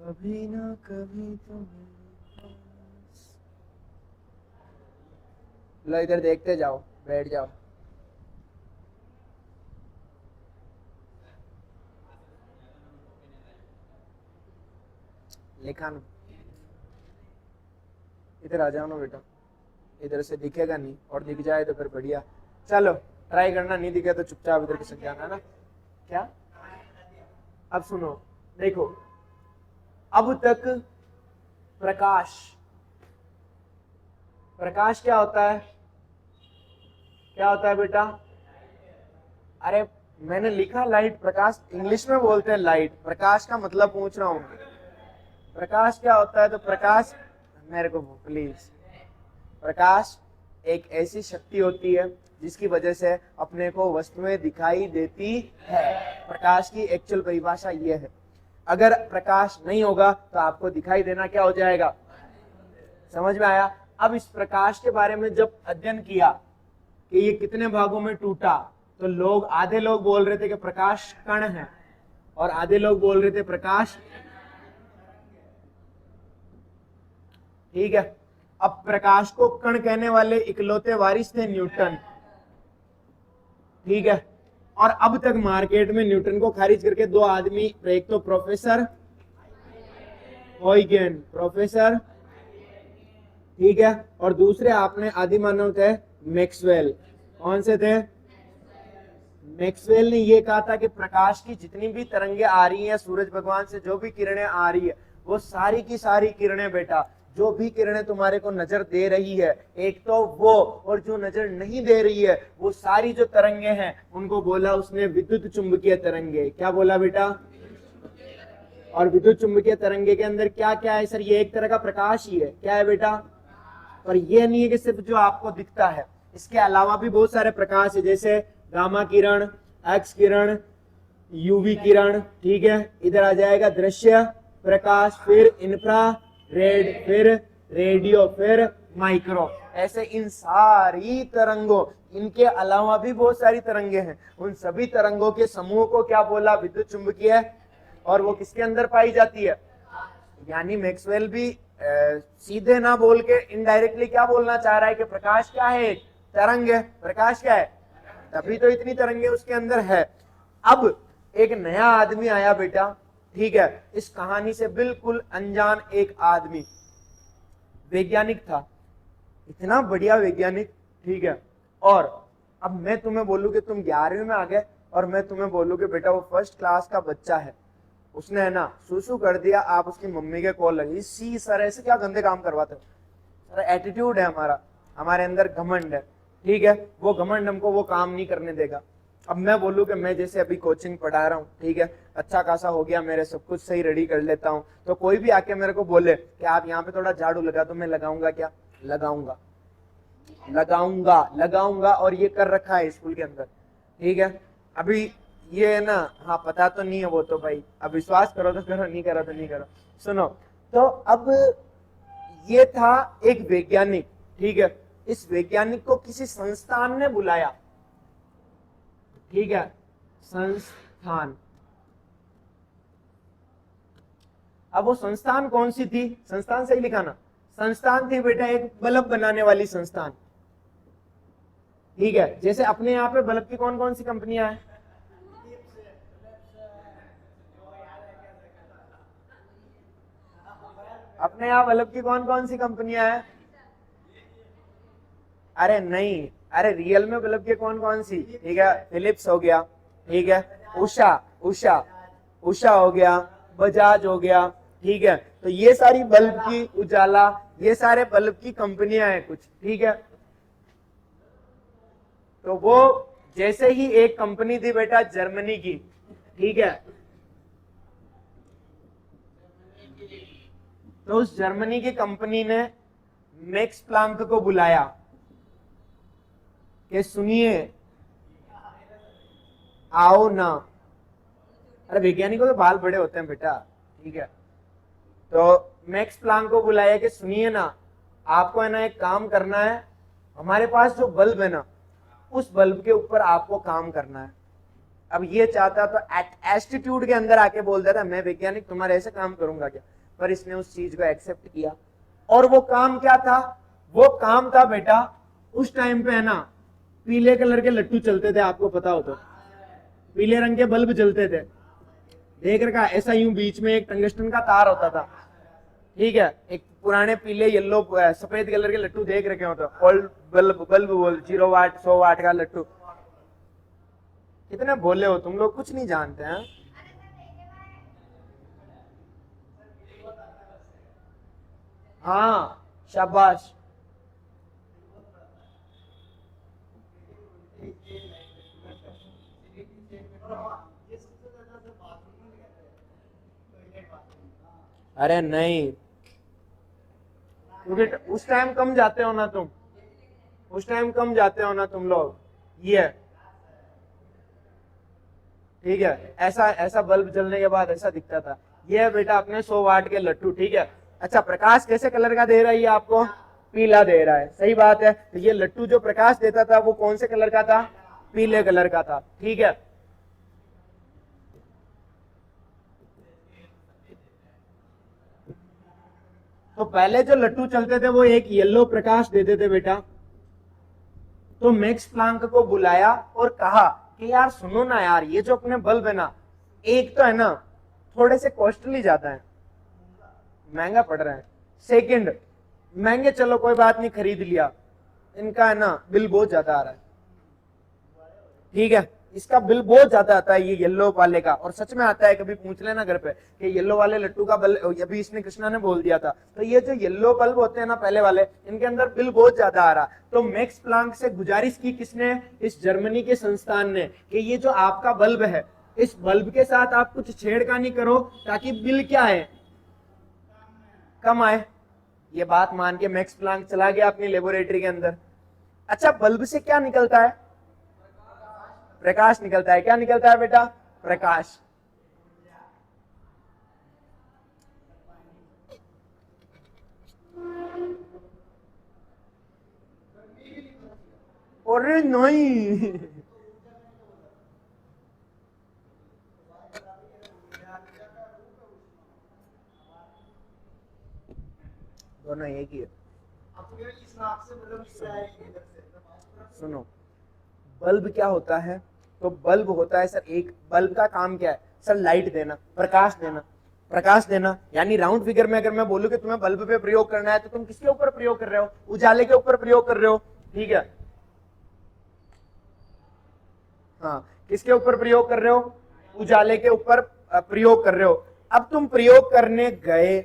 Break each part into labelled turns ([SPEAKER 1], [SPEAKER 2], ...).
[SPEAKER 1] कभी ना कभी तो मेरे पास। लो इधर देखते जाओ, बैठ जाओ। लिखा ना, इधर आ जाओ ना बेटा, इधर से दिखेगा नहीं, और दिख जाए तो फिर बढ़िया। चलो ट्राई करना, नहीं दिखे तो चुपचाप इधर खिसक जाना, है ना। क्या? अब सुनो, देखो, अब तक प्रकाश, प्रकाश क्या होता है? क्या होता है बेटा? अरे मैंने लिखा लाइट, प्रकाश इंग्लिश में बोलते हैं लाइट, प्रकाश का मतलब पूछ रहा हूं। प्रकाश क्या होता है? तो प्रकाश, मेरे को प्लीज, प्रकाश एक ऐसी शक्ति होती है जिसकी वजह से अपने को वस्तुएं दिखाई देती है। प्रकाश की एक्चुअल परिभाषा यह है। अगर प्रकाश नहीं होगा तो आपको दिखाई देना क्या हो जाएगा? समझ में आया? अब इस प्रकाश के बारे में जब अध्ययन किया कि ये कितने भागों में टूटा, तो लोग, आधे लोग बोल रहे थे कि प्रकाश कण है, और आधे लोग बोल रहे थे प्रकाश, ठीक है। अब प्रकाश को कण कहने वाले इकलौते वारिस थे न्यूटन, ठीक है। और अब तक मार्केट में न्यूटन को खारिज करके दो आदमी, एक तो प्रोफेसर हॉयगेन, प्रोफेसर, ठीक है, और दूसरे आपने आदि मानव थे मैक्सवेल। कौन से थे? मैक्सवेल ने यह कहा था कि प्रकाश की जितनी भी तरंगे आ रही हैं, सूरज भगवान से जो भी किरणें आ रही है, वो सारी की सारी किरणें बेटा, जो भी किरणें तुम्हारे को नजर दे रही है, एक तो वो, और जो नजर नहीं दे रही है, वो सारी जो तरंगे हैं, उनको बोला उसने विद्युत चुंबकीय तरंगे। क्या बोला बेटा? और विद्युत चुंबकीय तरंगे के अंदर क्या क्या है सर? ये एक तरह का प्रकाश ही है। क्या है बेटा? और ये नहीं है कि सिर्फ जो आपको दिखता है, इसके अलावा भी बहुत सारे प्रकाश है, जैसे गामा किरण, एक्स किरण, यूवी किरण, ठीक है। इधर आ जाएगा दृश्य प्रकाश, फिर इंफ्रा रेड, फिर रेडियो, फिर माइक्रो। ऐसे इन सारी तरंगों, इनके अलावा भी बहुत सारी तरंगे हैं, उन सभी तरंगों के समूह को क्या बोला? विद्युत चुंबकीय। और वो किसके अंदर पाई जाती है? यानी मैक्सवेल भी सीधे ना बोल के इनडायरेक्टली क्या बोलना चाह रहा है कि प्रकाश क्या है? एक तरंग है। प्रकाश क्या है? तभी तो इतनी तरंगे उसके अंदर है। अब एक नया आदमी आया बेटा, ठीक है, इस कहानी से बिल्कुल अनजान एक आदमी, वैज्ञानिक था, इतना बढ़िया वैज्ञानिक, ठीक है। और अब मैं तुम्हें बोलूं कि तुम 11वीं में आ गए, और मैं तुम्हें बोलूं कि बेटा वो फर्स्ट क्लास का बच्चा है, उसने है ना सुसु कर दिया, आप उसकी मम्मी के कॉल लगी, सी सर ऐसे क्या गंदे काम करवाते हो? सर एटीट्यूड है हमारा, हमारे अंदर घमंड है, ठीक है, वो घमंड हमको वो काम नहीं करने देगा। अब मैं बोलूं कि मैं जैसे अभी कोचिंग पढ़ा रहा हूँ, ठीक है, अच्छा खासा हो गया, मेरे सब कुछ सही रेडी कर लेता हूँ, तो कोई भी आके मेरे को बोले कि आप यहाँ पे थोड़ा झाड़ू लगा, तो मैं लगाऊंगा क्या? लगाऊंगा, लगाऊंगा, लगाऊंगा, और ये कर रखा है स्कूल के अंदर, ठीक है। अभी ये है ना, हाँ पता तो नहीं है वो तो भाई, अब विश्वास करो तो करो, नहीं करो तो नहीं करो। सुनो, तो अब ये था एक वैज्ञानिक, ठीक है, इस वैज्ञानिक को किसी संस्थान ने बुलाया, ठीक है, संस्थान। अब वो संस्थान कौन सी थी? संस्थान सही लिखा ना, संस्थान थी बेटा एक बल्ब बनाने वाली संस्थान, ठीक है। जैसे अपने यहाँ पे बल्ब की कौन कौन सी कंपनियां हैं? अपने यहाँ बल्ब की कौन कौन सी कंपनियां हैं? अरे नहीं, अरे रियल में बल्ब की कौन कौन सी, ठीक है, फिलिप्स हो गया, ठीक है, उषा, उषा, उषा हो गया, बजाज हो गया, ठीक है। तो ये सारी बल्ब की, उजाला, ये सारे बल्ब की कंपनियां हैं कुछ, ठीक है। तो वो जैसे ही एक कंपनी थी बेटा जर्मनी की, ठीक है, तो उस जर्मनी की कंपनी ने मैक्स प्लांक को बुलाया कि सुनिए, आओ ना। अरे वैज्ञानिकों के बाल बड़े होते हैं बेटा, ठीक है। तो मैक्स प्लांक को बुलाया कि सुनिए ना, आपको है ना एक काम करना है, हमारे पास जो बल्ब है ना, उस बल्ब के ऊपर आपको काम करना है। अब ये चाहता तो एटीट्यूड के अंदर आके बोल देता, मैं वैज्ञानिक तुम्हारे ऐसे काम करूंगा क्या? पर इसने उस चीज को एक्सेप्ट किया। और वो काम क्या था? वो काम था बेटा, उस टाइम पे है ना पीले कलर के लट्टू चलते थे, आपको पता हो तो, पीले रंग के बल्ब जलते थे, देख रखा, ऐसा यूं बीच में एक टंगस्टन का तार होता था, ठीक है, एक पुराने पीले येलो सफेद कलर के लट्टू देख रखे हो तो, ओल्ड बल्ब बल्ब बोल 0 वाट 100 वाट का लट्टू। कितने भोले हो तुम लोग, कुछ नहीं जानते हैं। हाँ शाबाश। अरे नहीं, क्योंकि उस टाइम कम जाते हो ना तुम, उस टाइम कम जाते हो ना तुम लोग, ये ठीक है, ऐसा ऐसा बल्ब जलने के बाद ऐसा दिखता था। ये है बेटा अपने 100 वाट के लट्टू, ठीक है। अच्छा, प्रकाश कैसे कलर का दे रहा है ये आपको? पीला दे रहा है, सही बात है। तो ये लट्टू जो प्रकाश देता था वो कौन से कलर का था? पीले कलर का था, ठीक है। तो पहले जो लट्टू चलते थे वो एक येलो प्रकाश देते थे बेटा। तो मैक्स प्लांक को बुलाया और कहा कि यार सुनो ना यार, ये जो अपने बल्ब है ना, एक तो है ना थोड़े से कॉस्टली जाता है, महंगा पड़ रहा है। सेकंड, महंगे चलो कोई बात नहीं, खरीद लिया, इनका है ना बिल बहुत ज्यादा आ रहा है, ठीक है, इसका बिल बहुत ज्यादा आता है ये येलो वाले का, और सच में आता है, कभी पूछ लेना घर पे कि येलो वाले लट्टू का बिल, अभी इसने कृष्णा ने बोल दिया था। तो ये जो येलो बल्ब होते हैं ना पहले वाले, इनके अंदर बिल बहुत ज्यादा आ रहा। तो मैक्स प्लांक से गुजारिश की किसने? इस जर्मनी के संस्थान ने, कि ये जो आपका बल्ब है, इस बल्ब के साथ आप कुछ छेड़खानी करो ताकि बिल क्या है, कम आए। ये बात मान के मैक्स प्लांक चला गया अपनी लेबोरेटरी के अंदर। अच्छा, बल्ब से क्या निकलता है? प्रकाश निकलता है। क्या निकलता है बेटा? प्रकाश। अरे नहीं, दोनों एक ही है। सुनो, बल्ब क्या होता है? तो बल्ब होता है सर, एक बल्ब का काम क्या है सर? लाइट देना, प्रकाश देना। प्रकाश देना यानी राउंड फिगर में अगर मैं बोलूं कि तुम्हें बल्ब पे प्रयोग करना है, तो तुम किसके ऊपर प्रयोग कर रहे हो? उजाले के ऊपर प्रयोग कर रहे हो, ठीक है। हाँ, किसके ऊपर प्रयोग कर रहे हो? उजाले के ऊपर प्रयोग कर रहे हो। अब तुम प्रयोग करने गए,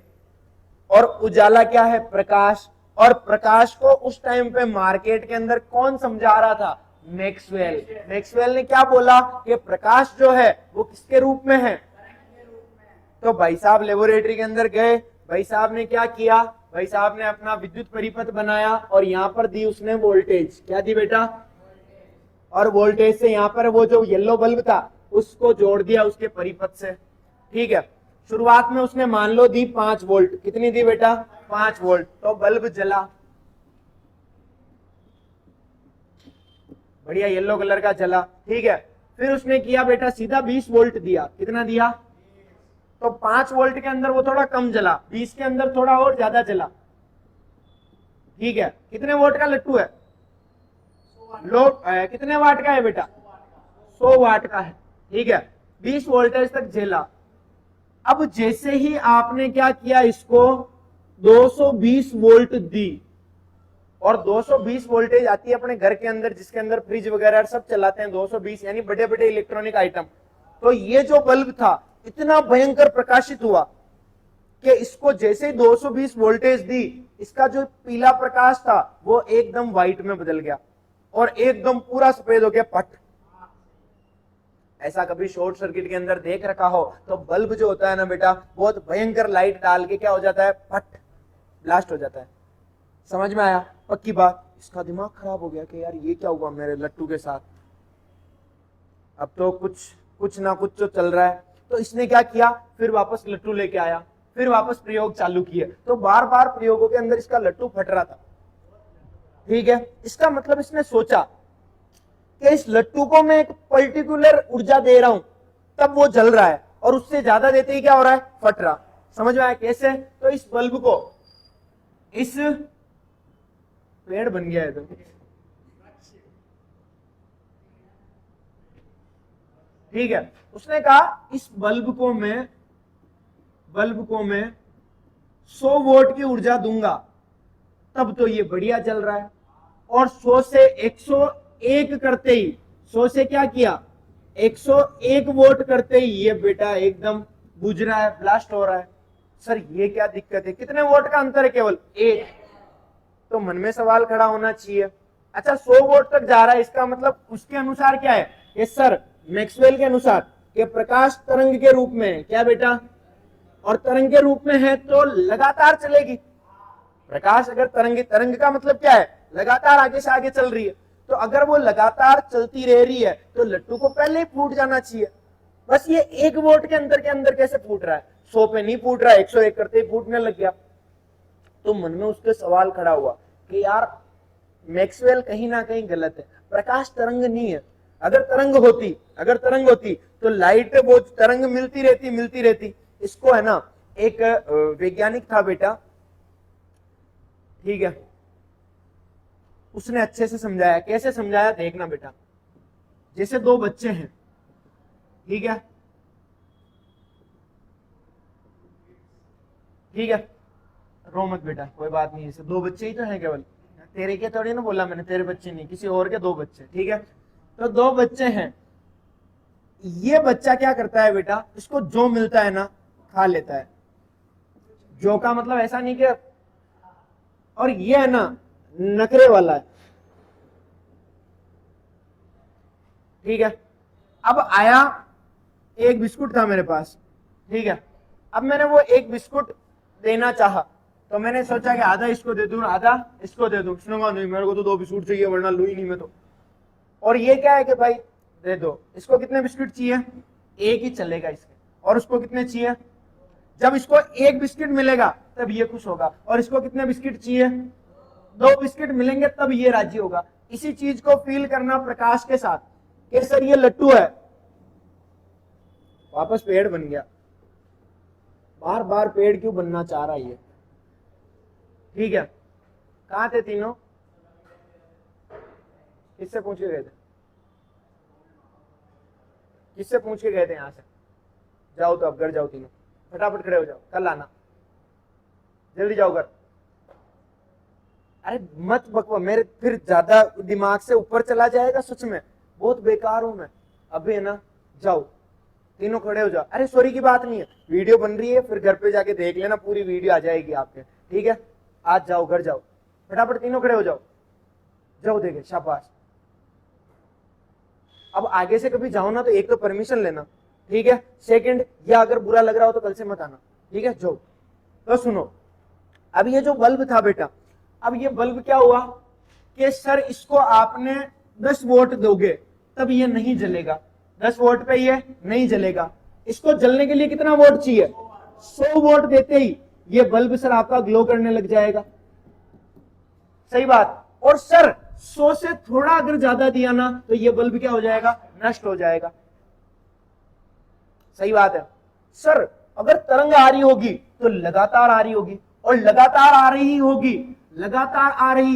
[SPEAKER 1] और उजाला क्या है? प्रकाश। और प्रकाश को उस टाइम पे मार्केट के अंदर कौन समझा रहा था? मैक्सवेल। मैक्सवेल ने क्या बोला कि प्रकाश जो है वो किसके रूप में है? तो भाई साहब लेबोरेटरी के अंदर गए, भाई साहब ने क्या किया? भाई साहब ने अपना विद्युत परिपथ बनाया, और यहां पर दी उसने वोल्टेज। क्या दी बेटा? और वोल्टेज से यहां पर वो जो येलो बल्ब था उसको जोड़ दिया उसके परिपथ से, ठीक है। शुरुआत में उसने मान लो दी 5 वोल्ट। कितनी दी बेटा? 5 वोल्ट। तो बल्ब जला, बढ़िया येलो कलर का जला, ठीक है। फिर उसने किया बेटा सीधा 20 वोल्ट दिया। कितना दिया? तो 5 वोल्ट के अंदर वो थोड़ा कम जला, 20 के अंदर थोड़ा और ज्यादा जला, ठीक है। कितने वोल्ट का लट्टू है? कितने वाट का है बेटा? 100 वाट का है, ठीक है। 20 वोल्टेज तक झेला। अब जैसे ही आपने क्या किया, इसको 220 वोल्ट दी, और 220 वोल्टेज आती है अपने घर के अंदर, जिसके अंदर फ्रिज वगैरह सब चलाते हैं, 220 यानी बड़े बड़े इलेक्ट्रॉनिक आइटम। तो ये जो बल्ब था इतना भयंकर प्रकाशित हुआ कि इसको जैसे ही 220 वोल्टेज दी, इसका जो पीला प्रकाश था वो एकदम व्हाइट में बदल गया, और एकदम पूरा सफेद हो गया, पट। ऐसा कभी शॉर्ट सर्किट के अंदर देख रखा हो तो बल्ब जो होता है ना बेटा, बहुत भयंकर लाइट डाल के क्या हो जाता है? फट, ब्लास्ट हो जाता है। समझ में आया? पक्की बात। इसका दिमाग खराब हो गया कि यार ये क्या हुआ मेरे लट्टू के साथ, अब तो कुछ ना कुछ तो चल रहा है। तो इसने क्या किया? फिर वापस लट्टू लेके आया, फिर वापस प्रयोग चालू किए। तो बार बार प्रयोगों के अंदर इसका लट्टू फट रहा था, ठीक है। इसका मतलब इसने सोचा कि इस लट्टू को मैं एक पर्टिकुलर ऊर्जा दे रहा हूं, तब वो जल रहा है, और उससे ज्यादा देते ही क्या हो रहा है? फट रहा। समझ में आया कैसे? तो इस बल्ब को, इस पेड़ बन गया है तो ठीक है। उसने कहा इस बल्ब को मैं 100 वोट की ऊर्जा दूंगा तब तो ये बढ़िया चल रहा है, और 100 से 101 करते ही, 100 से क्या किया, 101 वोट करते ही ये बेटा एकदम बुझ रहा है, ब्लास्ट हो रहा है। सर ये क्या दिक्कत है, कितने वोट का अंतर है, केवल 1। तो मन में सवाल खड़ा होना चाहिए, अच्छा 100 वोट तक जा रहा है, इसका मतलब उसके अनुसार क्या है, ये सर मैक्सवेल के अनुसार कि प्रकाश तरंग के रूप में है, क्या बेटा, और तरंग के रूप में है तो लगातार चलेगी। प्रकाश अगर तरंग का मतलब क्या है, लगातार आगे से आगे चल रही है, तो अगर वो लगातार चलती रह रही है तो लट्टू को पहले ही फूट जाना चाहिए। बस ये 1 वोट के अंदर कैसे फूट रहा है, 100 पे नहीं फूट रहा है, 101 करते ही फूटने लग गया। तो मन में उसके सवाल खड़ा हुआ कि यार मैक्सवेल कहीं ना कहीं गलत है, प्रकाश तरंग नहीं है। अगर तरंग होती तो लाइट वो तरंग मिलती रहती। इसको है ना, एक वैज्ञानिक था बेटा, ठीक है, उसने अच्छे से समझाया। कैसे समझाया देखना बेटा, जैसे 2 बच्चे हैं, ठीक है, रो मत बेटा, कोई बात नहीं, जैसे 2 बच्चे ही तो हैं केवल, तेरे के थोड़ी ना बोला मैंने, तेरे बच्चे नहीं, किसी और के 2 बच्चे, ठीक है। तो 2 बच्चे हैं, ये बच्चा क्या करता है बेटा, इसको जो मिलता है ना खा लेता है। जो का मतलब ऐसा नहीं कि, और ये है ना नखरे वाला है, ठीक है। अब आया, एक बिस्कुट था मेरे पास, ठीक है, अब मैंने वो एक बिस्कुट देना चाहा, तो मैंने सोचा कि आधा इसको दे दूं, आधा इसको दे दूं। उसने कहा नहीं, मेरे को तो 2 बिस्कुट चाहिए, वरना लू ही नहीं मैं तो। और ये क्या है कि भाई दे दो, इसको कितने बिस्कुट चाहिए, 1 ही चलेगा इसके, और उसको कितने चाहिए, जब इसको 1 बिस्किट मिलेगा तब ये खुश होगा, और इसको कितने बिस्किट चाहिए, 2 बिस्किट मिलेंगे तब ये राजी होगा। इसी चीज को फील करना प्रकाश के साथ कि सर ये लट्टू है, वापस पेड़ बन गया। बार बार पेड़ क्यों बनना चाह रहा है ये, ठीक है। कहां थे तीनों, किससे पूछ के गए थे, किससे पूछ के गए थे, यहां से जाओ तो अब घर जाओ, तीनों फटाफट खड़े हो जाओ, कल आना, जल्दी जाओ घर। अरे मत बकवा, मेरे फिर ज्यादा दिमाग से ऊपर चला जाएगा, सच में बहुत बेकार हूं मैं अभी, है ना। जाओ तीनों खड़े हो जाओ। अरे सॉरी की बात नहीं है, वीडियो बन रही है, फिर घर पे जाके देख लेना, पूरी वीडियो आ जाएगी आपके, ठीक है। आज जाओ, घर जाओ, फटाफट तीनों खड़े हो जाओ, जाओ देखे, शाबाश। अब आगे से कभी जाओ ना तो एक तो परमिशन लेना, ठीक है। सेकंड, या अगर बुरा लग रहा हो तो कल से मत आना, ठीक है। जाओ। तो सुनो, अब ये जो बल्ब था बेटा, अब ये बल्ब क्या हुआ कि सर इसको आपने 10 वोट दोगे तब ये नहीं जलेगा, 10 वोट पे ये नहीं जलेगा। इसको जलने के लिए कितना वोट चाहिए, 100 वोट देते ही ये बल्ब सर आपका ग्लो करने लग जाएगा, सही बात। और सर 100 से थोड़ा अगर ज्यादा दिया ना तो ये बल्ब क्या हो जाएगा, नष्ट हो जाएगा, सही बात है। सर अगर तरंग आ रही होगी तो लगातार आ रही होगी, और लगातार आ रही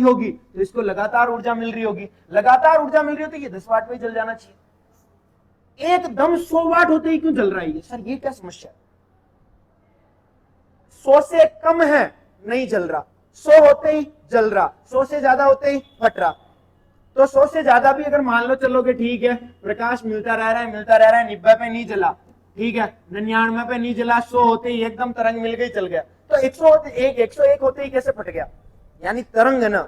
[SPEAKER 1] होगी तो इसको लगातार ऊर्जा मिल रही होगी, लगातार ऊर्जा मिल रही होती है, ये 10 वाट में जल जाना चाहिए। एकदम 100 वाट होते ही क्यों जल रहा है ये, सर ये क्या समस्या है। 100 से कम है नहीं जल रहा, 100 होते ही जल रहा, 100 से ज्यादा होते ही फट रहा। तो 100 से ज्यादा भी अगर मान लो चलोगे, ठीक है, प्रकाश मिलता रह रहा है 90 पे नहीं जला, ठीक है, 99 पे नहीं जला, 100 होते ही एकदम तरंग मिल गई, चल गया। तो 101 होते ही कैसे फट गया, यानी तरंग है ना,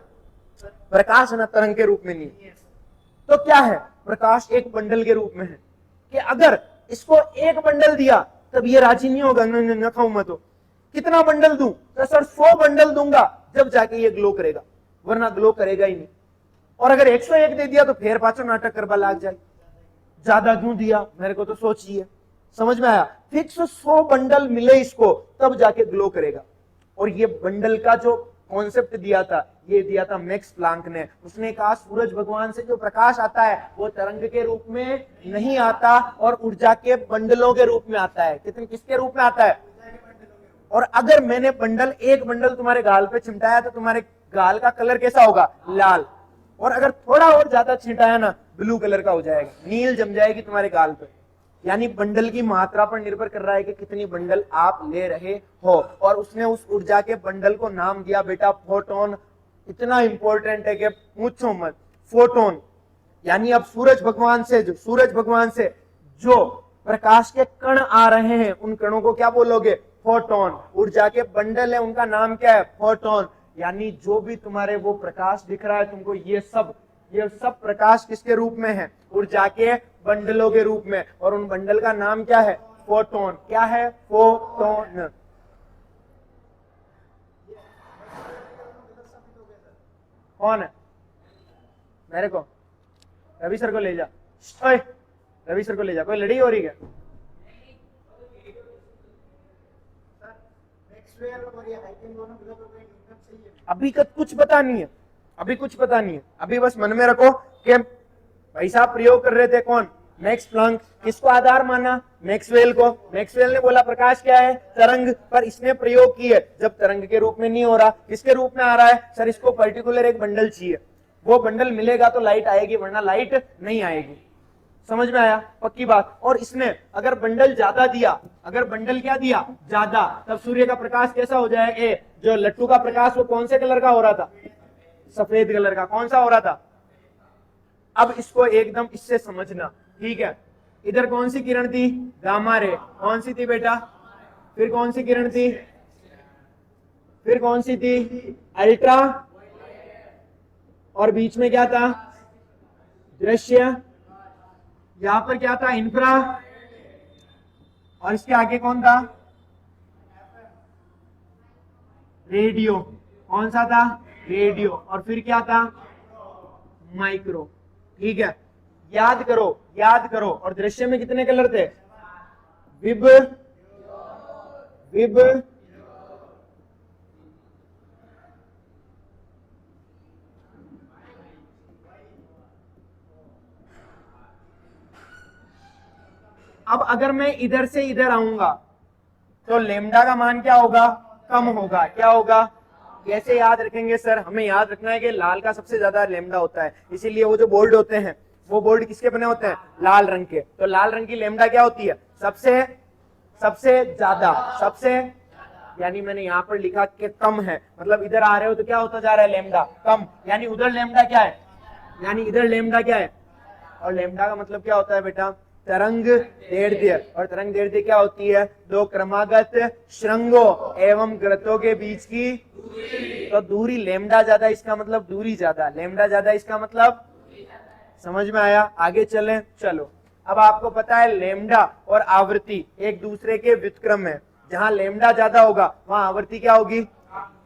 [SPEAKER 1] प्रकाश है ना, तरंग के रूप में नहीं। तो क्या है, प्रकाश एक बंडल के रूप में है, कि अगर इसको 1 बंडल दिया तब ये राजी नहीं होगा, न खाऊं मैं तो। कितना बंडल दूं, तो सर 100 बंडल दूंगा जब जाके ये ग्लो करेगा, वरना ग्लो करेगा ही नहीं। और अगर 101 दे दिया तो फिर पाचो नाटक करवा लाग जाए, ज्यादा क्यों दिया, मेरे को तो सोचिए, समझ में आया। फिक्स 100 बंडल मिले इसको तब जाके ग्लो करेगा। और ये बंडल का जो कॉन्सेप्ट दिया था, ये दिया था मैक्स प्लांक ने। उसने कहा सूरज भगवान से जो प्रकाश आता है वो तरंग के रूप में नहीं आता और ऊर्जा के बंडलों के रूप में आता है। किसके रूप में आता है, और अगर मैंने एक बंडल तुम्हारे गाल पे चिमटाया तो तुम्हारे गाल का कलर कैसा होगा, लाल। और अगर थोड़ा और ज्यादा छिटाया ना, ब्लू कलर का हो जाएगा, नील जम जाएगी तुम्हारे गाल पे। यानी बंडल की मात्रा पर निर्भर कर रहा है कि कितनी बंडल आप ले रहे हो। और उसने उस ऊर्जा के बंडल को नाम दिया बेटा फोटोन। इतना इंपॉर्टेंट है कि पूछो मत, फोटोन। यानी अब सूरज भगवान से जो प्रकाश के कण आ रहे हैं, उन कणों को क्या बोलोगे, फोटोन। ऊर्जा के बंडल है, उनका नाम क्या है, फोटोन। यानी जो भी तुम्हारे वो प्रकाश दिख रहा है तुमको, ये सब प्रकाश किसके रूप में है, ऊर्जा के बंडलों के रूप में। और उन बंडल का नाम क्या है, फोटोन। क्या है, फोटोन। कौन है, मेरे को, रवि सर को ले जा। रवि सर को ले जा। कोई लड़ाई हो रही है? अभी कुछ पता नहीं है, अभी बस मन में रखो कि भाई साहब प्रयोग कर रहे थे कौन, मैक्स प्लैंक। किसको आधार माना, मैक्सवेल को। मैक्सवेल ने बोला प्रकाश क्या है, तरंग। पर इसने प्रयोग किए जब तरंग के रूप में नहीं हो रहा, किसके रूप में आ रहा है, सर इसको पर्टिकुलर एक बंडल चाहिए, वो बंडल मिलेगा तो लाइट आएगी, वरना लाइट नहीं आएगी। समझ में आया, पक्की बात। और इसने अगर बंडल ज्यादा दिया, अगर बंडल क्या दिया, ज्यादा, तब सूर्य का प्रकाश कैसा हो जाएगा, जो लट्टू का प्रकाश वो कौन से कलर का हो रहा था, सफेद कलर का। कौन सा हो रहा था? अब इसको एकदम इससे समझना, ठीक है। इधर कौन सी किरण थी, गामा रे। कौन सी थी बेटा? फिर कौन सी किरण थी, फिर कौन सी थी, अल्ट्रा। और बीच में क्या था, दृश्य। यहां पर क्या था, इंफ्रा। और इसके आगे कौन था, रेडियो। कौन सा था, रेडियो। और फिर क्या था, माइक्रो। ठीक है, याद करो। और दृश्य में कितने कलर थे, विब, अब अगर मैं इधर से इधर आऊंगा तो लेमडा का मान क्या होगा, कम होगा। क्या होगा, कैसे याद रखेंगे सर? हमें याद रखना है कि लाल का सबसे ज्यादा लेमडा होता है, इसीलिए वो जो बोर्ड होते हैं, वो बोर्ड किसके बने होते हैं, लाल रंग के। तो लाल रंग की लेमडा क्या होती है, सबसे ज्यादा, यानी मैंने यहाँ पर लिखा कि कम है, मतलब इधर आ रहे हो तो क्या होता जा रहा है, लेमडा कम। यानी उधर लेमडा क्या है, यानी इधर लेमडा क्या है। और लेमडा का मतलब क्या होता है बेटा, तरंग दैर्ध्य। और तरंग दैर्ध्य क्या होती है, दो क्रमागत श्रृंगों एवं ग्रतों के बीच की तो दूरी। लेमडा ज्यादा इसका मतलब दूरी ज्यादा, लेमडा ज्यादा इसका मतलब, समझ में आया? आगे चलें, चलो। अब आपको पता है लेमडा और आवृत्ति एक दूसरे के व्युत्क्रम है। जहां लेमडा ज्यादा होगा वहां आवृत्ति क्या होगी।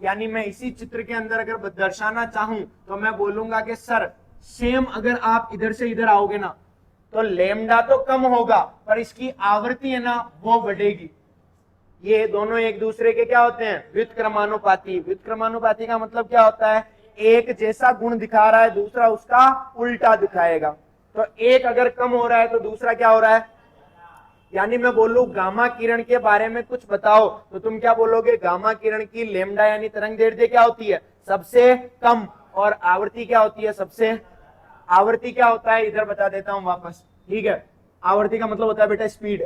[SPEAKER 1] यानी मैं इसी चित्र के अंदर अगर दर्शाना चाहूं तो मैं बोलूंगा कि सर सेम अगर आप इधर से इधर आओगे ना तो लेमडा तो कम होगा पर इसकी आवृत्ति है ना वो बढ़ेगी। ये दोनों एक दूसरे के क्या होते हैं, व्युत्क्रमानुपाती। व्युत्क्रमानुपाती का मतलब क्या होता है, एक जैसा गुण दिखा रहा है दूसरा उसका उल्टा दिखाएगा। तो एक अगर कम हो रहा है तो दूसरा क्या हो रहा है। यानी मैं बोलूं गामा किरण के बारे में कुछ बताओ तो तुम क्या बोलोगे, गामा किरण की लेमडा यानी तरंग दैर्ध्य क्या होती है, सबसे कम। और आवृत्ति क्या होती है, सबसे। आवृत्ति क्या होता है, इधर बता देता हूं वापस, ठीक है। आवृत्ति का मतलब होता है बेटा स्पीड,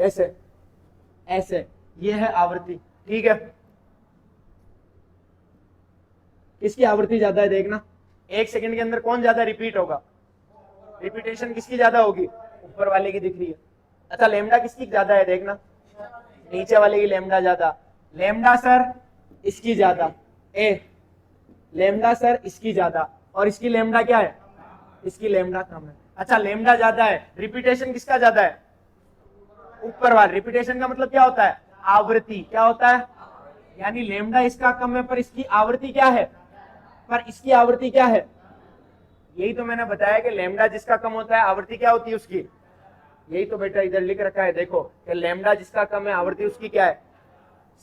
[SPEAKER 1] ऐसे ये है आवृत्ति, ठीक है। किसकी आवृत्ति ज्यादा है देखना, एक सेकंड के अंदर कौन ज्यादा रिपीट होगा, रिपीटेशन किसकी ज्यादा होगी, ऊपर वाले की दिख रही है। अच्छा लेमडा किसकी ज्यादा है देखना, नीचे वाले की लेमडा ज्यादा। लेमडा सर इसकी ज्यादा, लेमडा सर इसकी ज्यादा, और इसकी लेमडा क्या है, इसकी लेमडा कम है। अच्छा लेमडा ज्यादा है, रिपीटेशन किसका ज्यादा है, ऊपर वाला। रिपीटेशन का मतलब क्या होता है, आवृत्ति। क्या होता है, यानी लेमडा इसका कम है पर इसकी आवृत्ति क्या है, यही तो मैंने बताया कि लेमडा जिसका कम होता है आवृत्ति क्या होती है उसकी। यही तो बेटा इधर लिख रखा है देखो कि लेमडा जिसका कम है आवृत्ति उसकी क्या है।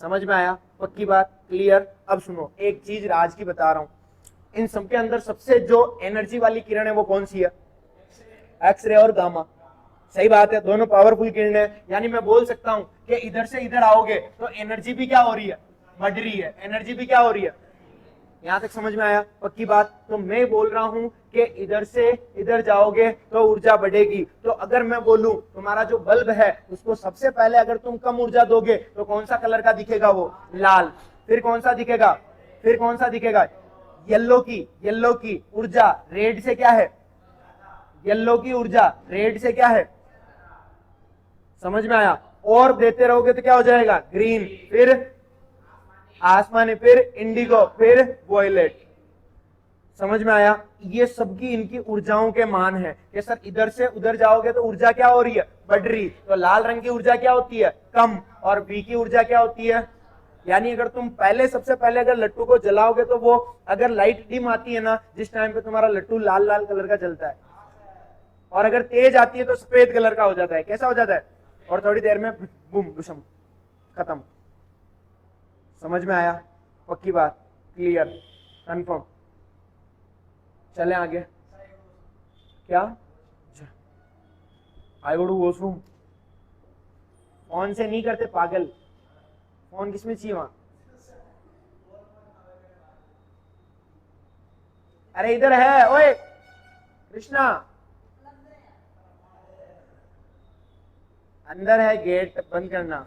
[SPEAKER 1] समझ में आया, पक्की बात, क्लियर। अब सुनो एक चीज राज की बता रहा हूं, इन सबके अंदर सबसे जो एनर्जी वाली किरण है वो कौन सी है, एक्सरे और गामा। सही बात है, दोनों पावरफुल किरण है। यानी मैं बोल सकता हूं कि इधर से इधर आओगे तो एनर्जी भी क्या हो रही है, बढ़ रही है, एनर्जी भी क्या हो रही है। यहां तक समझ में आया? पक्की बात। तो मैं बोल रहा हूं कि इधर से इधर जाओगे तो ऊर्जा बढ़ेगी। तो अगर मैं बोलूं तुम्हारा जो बल्ब है उसको सबसे पहले अगर तुम कम ऊर्जा दोगे तो कौन सा कलर का दिखेगा? वो लाल। फिर कौन सा दिखेगा? फिर कौन सा दिखेगा? येलो की। येलो की ऊर्जा रेड से क्या है? येलो की ऊर्जा रेड से क्या है? समझ में आया? और देते रहोगे तो क्या हो जाएगा? ग्रीन, फिर आसमानी, फिर इंडिगो, फिर वॉयलेट। समझ में आया? ये सबकी इनकी ऊर्जाओं के मान है कि सर इधर से उधर जाओगे तो ऊर्जा क्या हो रही है? बढ़ रही। तो लाल रंग की ऊर्जा क्या होती है? कम। और बी की ऊर्जा क्या होती है? यानी अगर तुम पहले सबसे पहले अगर लट्टू को जलाओगे तो वो अगर लाइट डिम आती है ना, जिस टाइम पे तुम्हारा लट्टू लाल लाल कलर का जलता है, और अगर तेज आती है तो सफेद कलर का हो जाता है। कैसा हो जाता है? और थोड़ी देर में बूम दुशम, खत्म। समझ में आया? पक्की बात, क्लियर, कंफर्म। चले आगे। क्या? आई गो टू वॉशरूम। फोन से नहीं करते पागल, फोन किसमें चाहिए वहां? अरे इधर है, ओए कृष्णा, अंदर है, गेट बंद करना।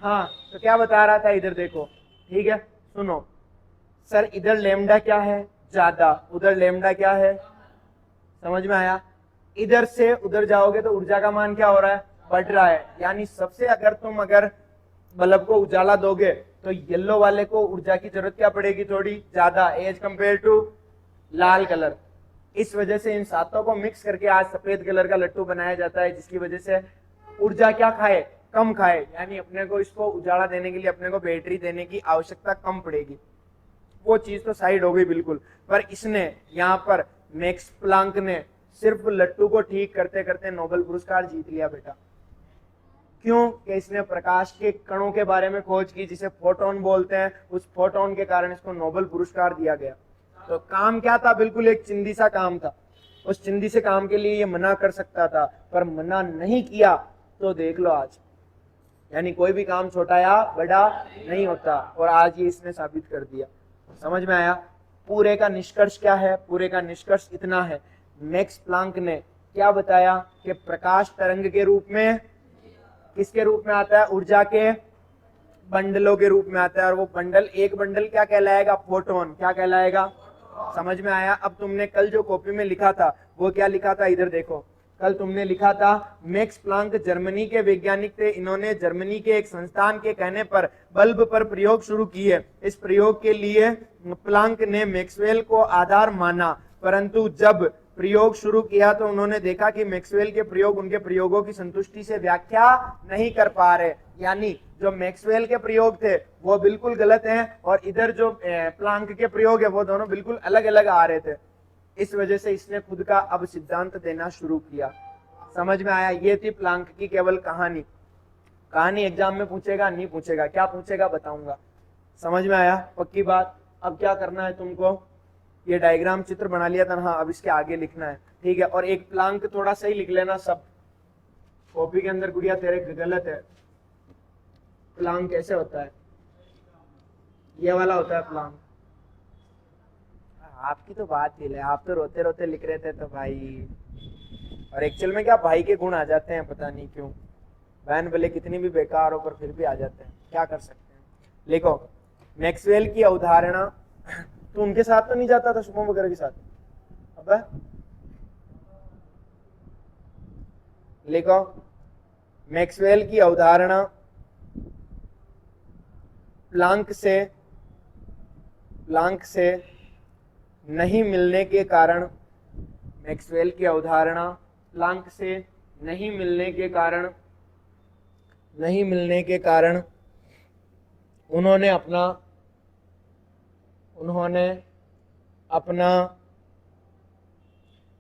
[SPEAKER 1] हाँ, तो क्या बता रहा था, इधर देखो। ठीक है, सुनो। सर इधर लेमडा क्या है? ज्यादा। उधर लेमडा क्या है? समझ में आया? इधर से उधर जाओगे तो ऊर्जा का मान क्या हो रहा है? बढ़ रहा है। यानी सबसे अगर तुम अगर बल्ब को उजाला दोगे तो येलो वाले को ऊर्जा की जरूरत क्या पड़ेगी? थोड़ी ज्यादा, एज कंपेयर टू लाल कलर। इस वजह से इन सातों को मिक्स करके आज सफेद कलर का लट्टू बनाया जाता है, जिसकी वजह से ऊर्जा क्या खाए? कम खाए। यानी अपने को इसको उजाला देने के लिए अपने को बैटरी देने की आवश्यकता कम पड़ेगी। वो चीज तो साइड हो गई बिल्कुल। पर इसने यहाँ पर मैक्स प्लांक ने सिर्फ लट्टू को ठीक करते करते नोबेल पुरस्कार जीत लिया बेटा। क्यों? कि इसने प्रकाश के कणों के बारे में खोज की, जिसे फोटोन बोलते हैं। उस फोटोन के कारण इसको नोबेल पुरस्कार दिया गया। तो काम क्या था? बिल्कुल एक चिंदी सा काम था। उस चिंदी से काम के लिए ये मना कर सकता था, पर मना नहीं किया। तो देख लो आज, यानी कोई भी काम छोटा या बड़ा नहीं होता, और आज ये इसने साबित कर दिया। समझ में आया? पूरे का निष्कर्ष क्या है? पूरे का निष्कर्ष इतना है, मैक्स प्लांक ने क्या बताया कि प्रकाश तरंग के रूप में, किसके रूप में आता है? ऊर्जा के बंडलों के रूप में आता है। और वो बंडल, एक बंडल क्या कहलाएगा? फोटोन। क्या कहलाएगा? समझ में आया? अब तुमने कल जो कॉपी में लिखा था वो क्या लिखा था? इधर देखो, कल तुमने लिखा था मैक्स प्लांक जर्मनी के वैज्ञानिक थे। इन्होंने जर्मनी के एक संस्थान के कहने पर बल्ब पर प्रयोग शुरू किए। इस प्रयोग के लिए प्लांक ने मैक्सवेल को आधार माना, परंतु जब प्रयोग शुरू किया तो उन्होंने देखा कि मैक्सवेल के प्रयोग उनके प्रयोगों की संतुष्टि से व्याख्या नहीं कर पा रहे। यानी जो मैक्सवेल के प्रयोग थे वो बिल्कुल गलत हैं, और इधर जो प्लांक के प्रयोग है वो दोनों बिल्कुल अलग अलग आ रहे थे। इस वजह से इसने खुद का अब सिद्धांत देना शुरू किया। समझ में आया? ये थी प्लांक की केवल कहानी। कहानी एग्जाम में पूछेगा? नहीं पूछेगा। क्या पूछेगा? बताऊंगा। समझ में आया? पक्की बात। अब क्या करना है तुमको? ये डायग्राम चित्र बना लिया था ना, हाँ, अब इसके आगे लिखना है। ठीक है, और एक प्लांक थोड़ा सही लिख लेना सब। कॉपी के अंदर गुड़िया तेरे गलत है। प्लांक कैसे होता है? ये वाला होता है प्लांक। आपकी तो बात ही है, आप तो रोते रोते लिख रहे थे तो भाई। और एक्चुअल में क्या भाई के गुण आ जाते हैं, पता नहीं क्यों। बहन भले कितनी भी बेकार हो पर फिर भी आ जाते हैं, क्या कर सकते हैं। लिखो, मैक्सवेल की अवधारणा। तू उनके साथ तो नहीं जाता था, शुभम वगैरह के साथ? अब लिखो, मैक्सवेल की अवधारणा प्लांक से नहीं मिलने के कारण, मैक्सवेल की अवधारणा प्लांक से नहीं मिलने के कारण उन्होंने अपना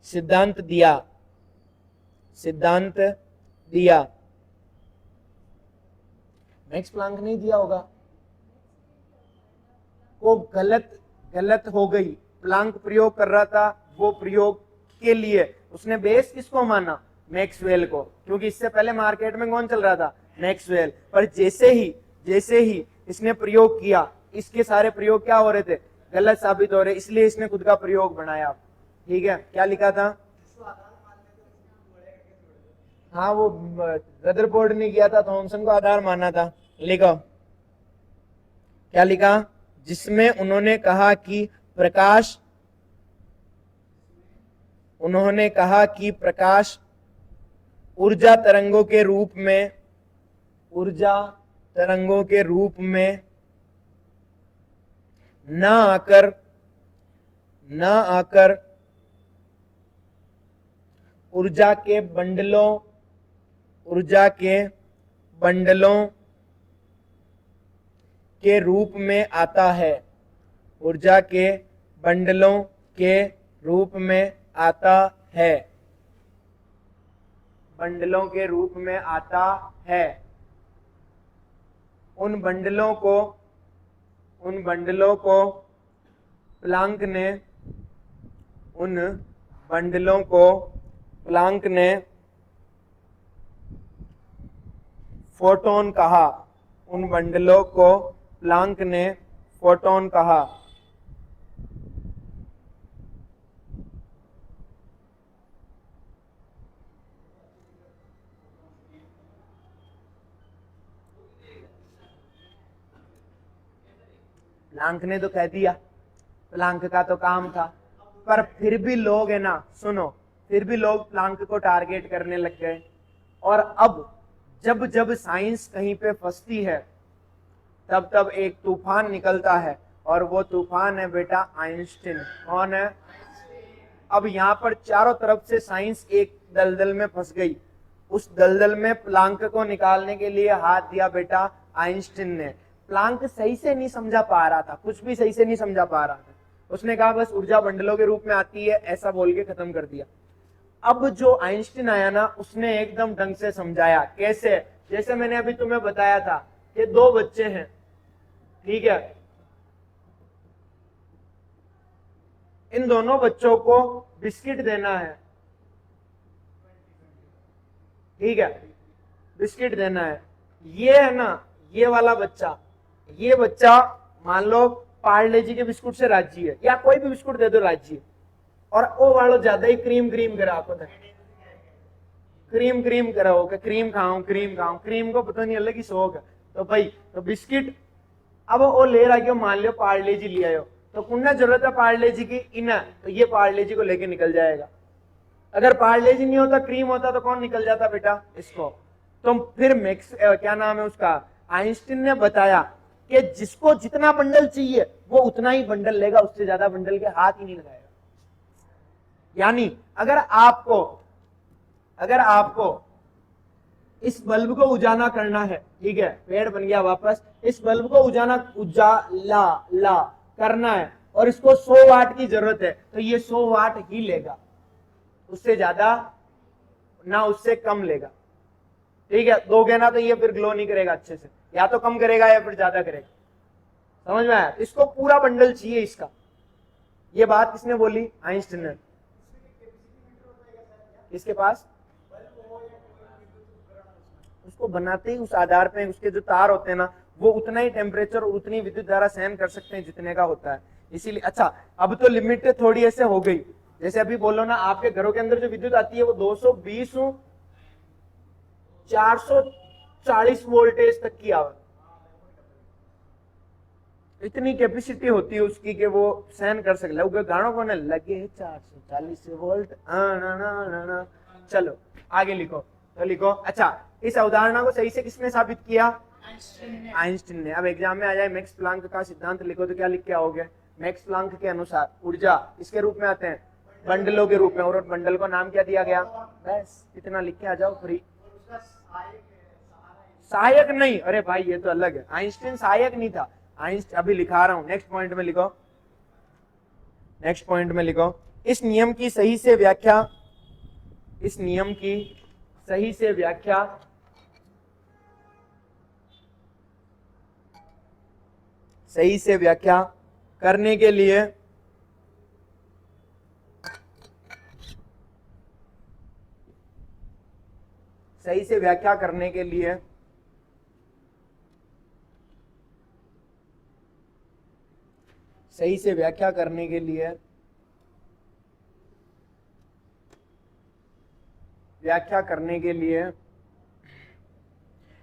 [SPEAKER 1] सिद्धांत दिया। मैक्स प्लांक नहीं दिया होगा, वो गलत हो गई। प्लांक प्रयोग कर रहा था, वो प्रयोग के लिए उसने बेस किसको माना? मैक्सवेल को, क्योंकि इससे पहले मार्केट में कौन चल रहा था, मैक्सवेल। पर जैसे ही इसने प्रयोग किया, इसके सारे प्रयोग क्या हो रहे थे, गलत साबित हो रहे, इसलिए इसने खुद का प्रयोग बनाया। ठीक है, क्या लिखा था, हाँ वो रदरफोर्ड ने किया था, थॉमसन को आधार माना था। लिखो क्या लिखा, जिसमें उन्होंने कहा कि प्रकाश ऊर्जा तरंगों के रूप में न आकर ऊर्जा के बंडलों के रूप में आता है, ऊर्जा के बंडलों के रूप में आता है, बंडलों के रूप में आता है। उन बंडलों को प्लांक ने फोटोन कहा, उन बंडलों को प्लांक ने फोटोन कहा। प्लांक ने तो कह दिया, प्लांक का तो काम था, पर फिर भी लोग है ना, सुनो, फिर भी लोग प्लांक को टारगेट करने लग गए। और अब जब साइंस कहीं पे फंसती है, तब एक तूफान निकलता है, और वो तूफान है बेटा आइंस्टीन। कौन है, अब यहाँ पर चारों तरफ से साइंस एक दलदल में फंस गई। उस दलदल में प्लांक को निकालने के लिए हाथ दिया बेटा आइंस्टीन ने। प्लांक सही से नहीं समझा पा रहा था, कुछ भी सही से नहीं समझा पा रहा था। उसने कहा बस ऊर्जा बंडलों के रूप में आती है, ऐसा बोल के खत्म कर दिया। अब जो आइंस्टीन आया ना, उसने एकदम ढंग से समझाया। कैसे, जैसे मैंने अभी तुम्हें बताया था कि दो बच्चे हैं, ठीक है, इन दोनों बच्चों को बिस्किट देना है, ठीक है, बिस्किट देना है। ये है ना, ये वाला बच्चा, ये बच्चा मान लो पार्ले जी के बिस्कुट से राजी है, या कोई भी बिस्कुट दे दो राजी है, और वो वालों ज्यादा ही क्रीम करा, आपको क्रीम कराओ, क्रीम खाऊं, क्रीम को पता नहीं अलग ही शौक है। तो भाई तो बिस्किट अब वो ले रहा है, मान लो पार्ले जी ले आयो, तो कुन्ना जरूरत है पार्ले जी की, इना, तो ये पार्ले जी को लेके निकल जाएगा। अगर पार्ले जी नहीं होता, क्रीम होता, तो कौन निकल जाता बेटा, इसको। तो फिर क्या नाम है उसका, आइंस्टीन ने बताया कि जिसको जितना बंडल चाहिए वो उतना ही बंडल लेगा, उससे ज्यादा बंडल के हाथ ही नहीं लगाएगा। यानी अगर आपको इस बल्ब को उजाला करना है, ठीक है, पेड़ बन गया वापस, इस बल्ब को उजाला करना है, और इसको 100 वाट की जरूरत है, तो ये 100 वाट ही लेगा, उससे ज्यादा ना उससे कम लेगा। ठीक है, दोगे ना तो ये फिर ग्लो नहीं करेगा अच्छे से, या तो कम करेगा या फिर ज्यादा करेगा। समझ में आया, इसको पूरा बंडल चाहिए इसका। ये बात किसने बोली, आइंस्टीन ने। इसके पास उसको बनाते ही उस आधार पे उसके जो तार होते हैं ना, वो उतना ही टेम्परेचर और उतनी विद्युत धारा सहन कर सकते हैं जितने का होता है। इसीलिए अच्छा, अब तो लिमिट थोड़ी ऐसे हो गई, जैसे अभी बोलो ना, आपके घरों के अंदर जो विद्युत आती है वो 220 440 वोल्टेज तक की आवाज, इतनी कैपेसिटी होती है उसकी कि वो सहन कर सकता है। गानों को लगे 440 वोल्ट। चलो आगे लिखो, तो लिखो, अच्छा इस अवधारणा को सही से किसने साबित किया, आइंस्टीन ने। अब एग्जाम में आ जाए मैक्स प्लांक का सिद्धांत लिखो, तो क्या लिख के आओगे, मैक्स प्लांक के अनुसार ऊर्जा इसके रूप में आते हैं, बंडलों के रूप में, और बंडल को नाम क्या दिया गया, बस इतना लिख के आ जाओ फ्री। सहायक नहीं, अरे भाई ये तो अलग है, आइंस्टीन सहायक नहीं था, आइंस्टीन अभी लिखा रहा हूं, नेक्स्ट पॉइंट में लिखो, नेक्स्ट पॉइंट में लिखो, इस नियम की सही से व्याख्या, इस नियम की सही से व्याख्या करने के लिए सही से व्याख्या करने के लिए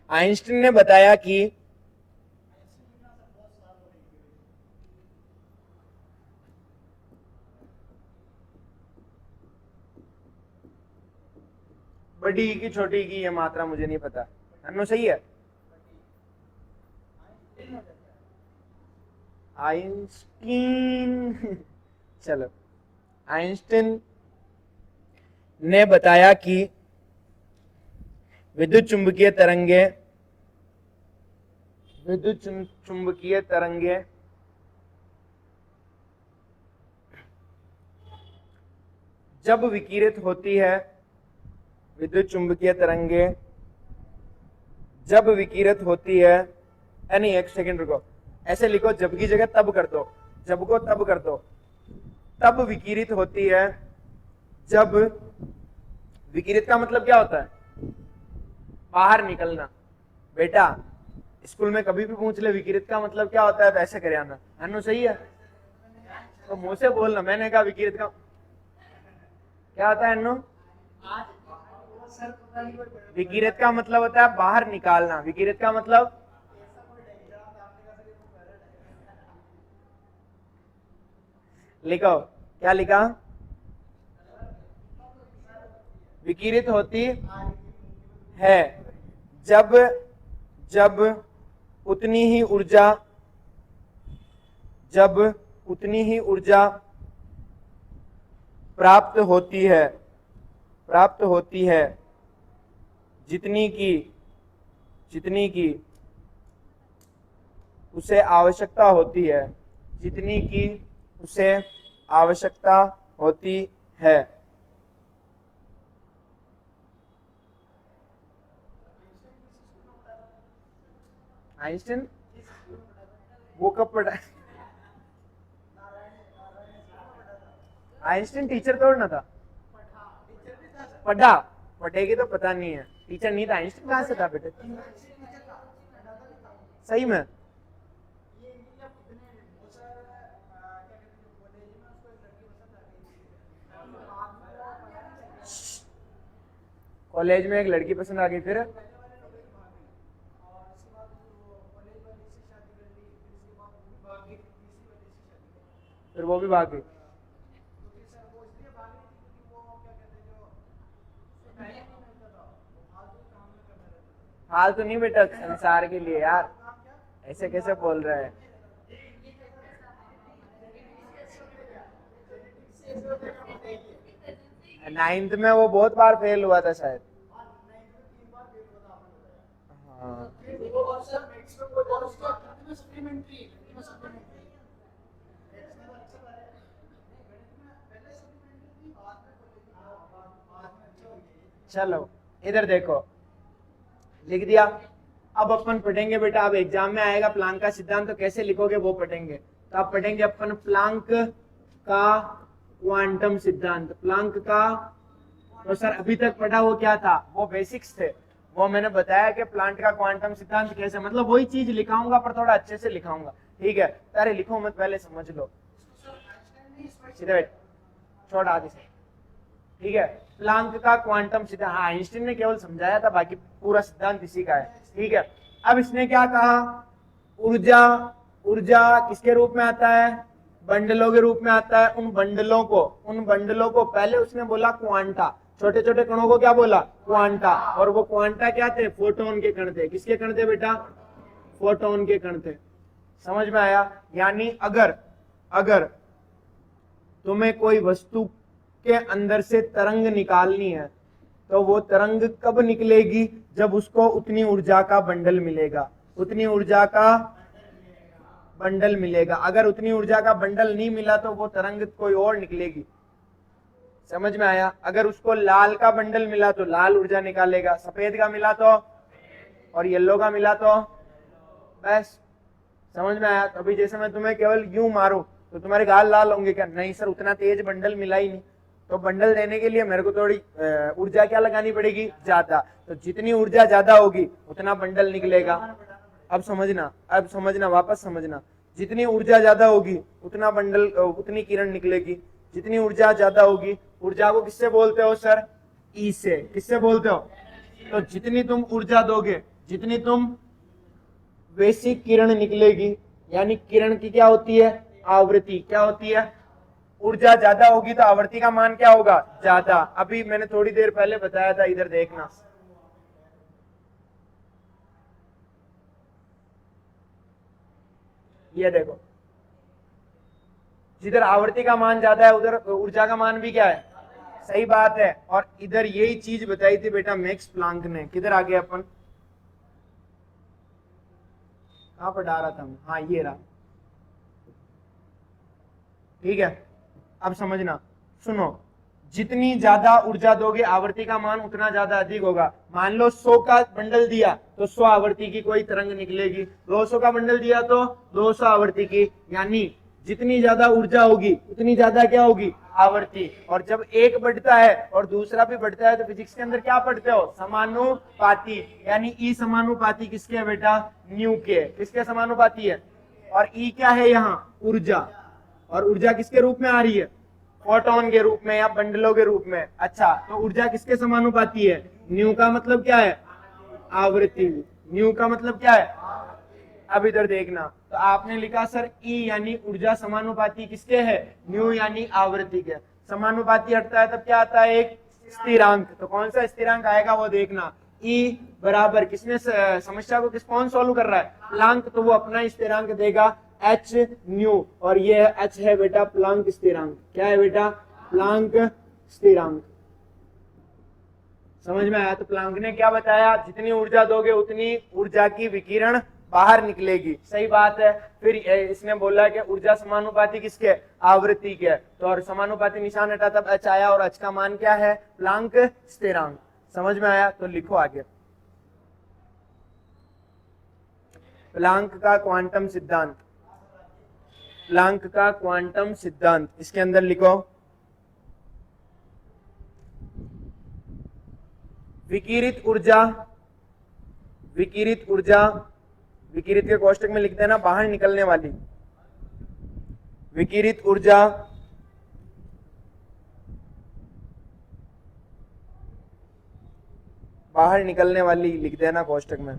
[SPEAKER 1] आइंस्टीन ने बताया कि बड़ी की छोटी की ये मात्रा मुझे नहीं पता, अन्नो सही है। आइंस्टीन चलो, आइंस्टीन ने बताया कि विद्युत चुंबकीय तरंगे जब विकिरित होती है, विद्युत चुंबकीय तरंगे जब विकिरित होती है, नहीं एक सेकंड रुको, ऐसे लिखो, जब की जगह तब कर दो, जब को तब कर दो, तब विकिरित होती है, जब विकिरित का मतलब क्या होता है, बाहर निकलना। बेटा स्कूल में कभी भी पूछ ले विकिरित का मतलब क्या होता है तो ऐसे करे आना, अन्नू सही है, तो मुंह से बोलना। मैंने कहा विकिरित का क्या होता है अन्नू, विकिरित का मतलब होता है बाहर निकालना, विकिरित का मतलब लिखो, क्या लिखा, विकिरित होती है जब उतनी ही ऊर्जा प्राप्त होती है जितनी की उसे आवश्यकता होती है। आइंस्टीन वो कब पढ़ा, आइंस्टीन टीचर तोड़ना था, पढ़ेगी तो पता नहीं है, टीचर नहीं था। आइंस्टीन कहां से था बेटे, सही में कॉलेज में एक लड़की पसंद आ गई, फिर वो भी भाग गई। हाल तो नहीं बेटा, संसार के लिए यार, ऐसे कैसे बोल रहा है। नाइन्थ में वो बहुत बार फेल हुआ था शायद। हाँ चलो इधर देखो, लिख दिया। अब अपन पढ़ेंगे बेटा, अब एग्जाम में आएगा प्लांक का सिद्धांत, तो कैसे लिखोगे वो पढ़ेंगे। तो अब पढ़ेंगे अपन प्लांक का क्वांटम सिद्धांत। प्लांक का तो सर अभी तक पढ़ा वो क्या था, वो बेसिक्स थे, वो मैंने बताया कि प्लांक का क्वांटम सिद्धांत कैसे, मतलब वही चीज लिखाऊंगा पर थोड़ा अच्छे से लिखाऊंगा, ठीक है। अरे लिखो मत, पहले समझ लो, सीधे बैठ, छोड़ आगे से, ठीक है। प्लांक का क्वांटम सिद्धांत, हाँ आइंस्टीन ने केवल समझाया था, बाकी पूरा सिद्धांत इसी का है, ठीक है। अब इसने क्या कहा, ऊर्जा किसके रूप में आता है, बंडलों के रूप में आता है। उन बंडलों को पहले उसने बोला क्वांटा, छोटे छोटे कणों को क्या बोला, क्वांटा। और वो क्वांटा क्या थे, फोटोन के कण थे। किसके कण थे बेटा, फोटोन के कण थे। समझ में आया। यानी अगर तुम्हें कोई वस्तु के अंदर से तरंग निकालनी है तो वो तरंग कब निकलेगी, जब उसको उतनी ऊर्जा का बंडल मिलेगा, उतनी ऊर्जा का बंडल मिलेगा। अगर उतनी ऊर्जा का बंडल नहीं मिला तो वो तरंग कोई और निकलेगी। समझ में आया। अगर उसको लाल का बंडल मिला तो लाल ऊर्जा निकालेगा, सफेद का मिला तो, और येलो का मिला तो, बस समझ में आया। तो अभी जैसे मैं तुम्हें केवल यूं मारूं तो तुम्हारे गाल लाल होंगे क्या, नहीं सर उतना तेज बंडल मिला ही नहीं, तो बंडल देने के लिए मेरे को थोड़ी ऊर्जा क्या लगानी पड़ेगी, ज्यादा। तो जितनी ऊर्जा ज्यादा होगी उतना बंडल निकलेगा। अब समझना, वापस समझना। जितनी ऊर्जा ज्यादा होगी उतना बंडल, उतनी किरण निकलेगी। जितनी ऊर्जा ज्यादा होगी, ऊर्जा को किससे बोलते हो सर, ई से। किससे बोलते हो? तो जितनी तुम ऊर्जा दोगे, जितनी तुम वैश्विक किरण निकलेगी, यानी किरण की क्या होती है, आवृत्ति। क्या होती है? ऊर्जा ज्यादा होगी तो आवृत्ति का मान क्या होगा, ज्यादा। अभी मैंने थोड़ी देर पहले बताया था, इधर देखना। ये देखो, जिधर आवृत्ति का मान ज्यादा है उधर ऊर्जा का मान भी क्या है, सही बात है। और इधर यही चीज बताई थी बेटा मैक्स प्लांक ने। किधर आ गए अपन, कहां पर डाला था मैं, हाँ ये रहा। ठीक है, अब समझना, सुनो। जितनी ज्यादा ऊर्जा दोगे आवृत्ति का मान उतना ज्यादा अधिक होगा। मान लो 100 का बंडल दिया तो 100 आवृत्ति की कोई तरंग निकलेगी। 200 का बंडल दिया तो 200 आवृत्ति की। यानी जितनी ज्यादा ऊर्जा होगी उतनी ज्यादा क्या होगी, आवृत्ति। और जब एक बढ़ता है और दूसरा भी बढ़ता है तो फिजिक्स के अंदर क्या पढ़ते हो, समानुपाती। यानी ई समानुपाती किसके है बेटा, न्यू के। किसके समानुपाती है? और ई क्या है यहाँ, ऊर्जा। और ऊर्जा किसके रूप में आ रही है, फोटोन के रूप में या बंडलों के रूप में। अच्छा, तो ऊर्जा किसके समानुपाती है, न्यू का मतलब क्या है, आवृत्ति। न्यू का मतलब क्या है। अब इधर देखना, तो आपने लिखा सर ई यानी ऊर्जा समानुपाती किसके है, न्यू यानी आवृत्ति के। समानुपाती हटता है तब क्या आता है, एक स्थिरांक। तो कौन सा स्थिरांक आएगा वो देखना। ई बराबर, किसने समस्या को कौन सॉल्व कर रहा है, प्लांक। तो वो अपना स्थिरांक देगा एच न्यू, और ये एच है बेटा प्लांक स्थिरांक। क्या है बेटा, प्लांक स्थिरांक। समझ में आया? तो प्लांक ने क्या बताया, जितनी ऊर्जा दोगे उतनी ऊर्जा की विकिरण बाहर निकलेगी। सही बात है। फिर इसने बोला कि ऊर्जा समानुपाती किसके, आवृत्ति के। तो और समानुपाती निशान हटा तब एच आया, और एच का मान क्या है, प्लांक स्थिरांक। समझ में आया? तो लिखो आगे, प्लांक का क्वांटम सिद्धांत। प्लांक का क्वांटम सिद्धांत, इसके अंदर लिखो विकिरित ऊर्जा, विकिरित ऊर्जा, विकिरित के कोष्टक में लिख देना बाहर निकलने वाली, विकिरित ऊर्जा बाहर निकलने वाली लिख देना कोष्टक में,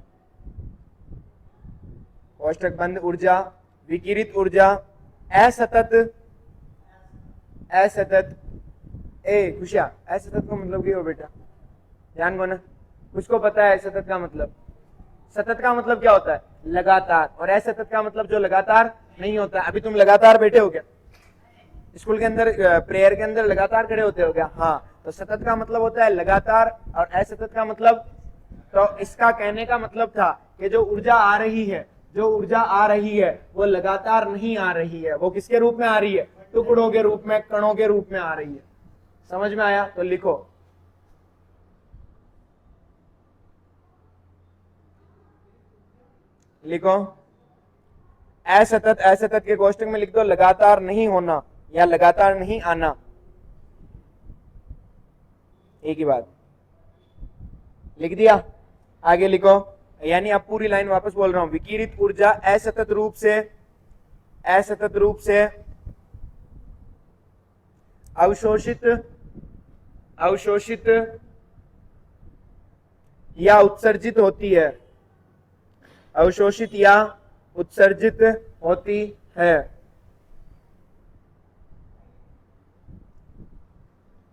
[SPEAKER 1] कोष्टक बंद। ऊर्जा, विकिरित ऊर्जा असतत, असतत, खुशिया असतत का मतलब क्या हो बेटा, ध्यान को ना, कुछ पता है असतत का मतलब? सतत का मतलब क्या होता है, लगातार। और असतत का मतलब जो लगातार नहीं होता। अभी तुम लगातार बैठे हो क्या, स्कूल के अंदर प्रेयर के अंदर लगातार खड़े होते हो क्या? हाँ। तो सतत का मतलब होता है लगातार, और असतत का मतलब, तो इसका कहने का मतलब था कि जो ऊर्जा आ रही है, जो ऊर्जा आ रही है वो लगातार नहीं आ रही है। वो किसके रूप में आ रही है, टुकड़ों के रूप में, कणों के रूप में आ रही है। समझ में आया? तो लिखो लिखो असतत, असतत के कोष्टक में लिख दो लगातार नहीं होना या लगातार नहीं आना, एक ही बात। लिख दिया? आगे लिखो, यानी अब पूरी लाइन वापस बोल रहा हूं। विकिरित ऊर्जा असतत रूप से, असतत रूप से अवशोषित, अवशोषित या उत्सर्जित होती है, अवशोषित या उत्सर्जित होती है।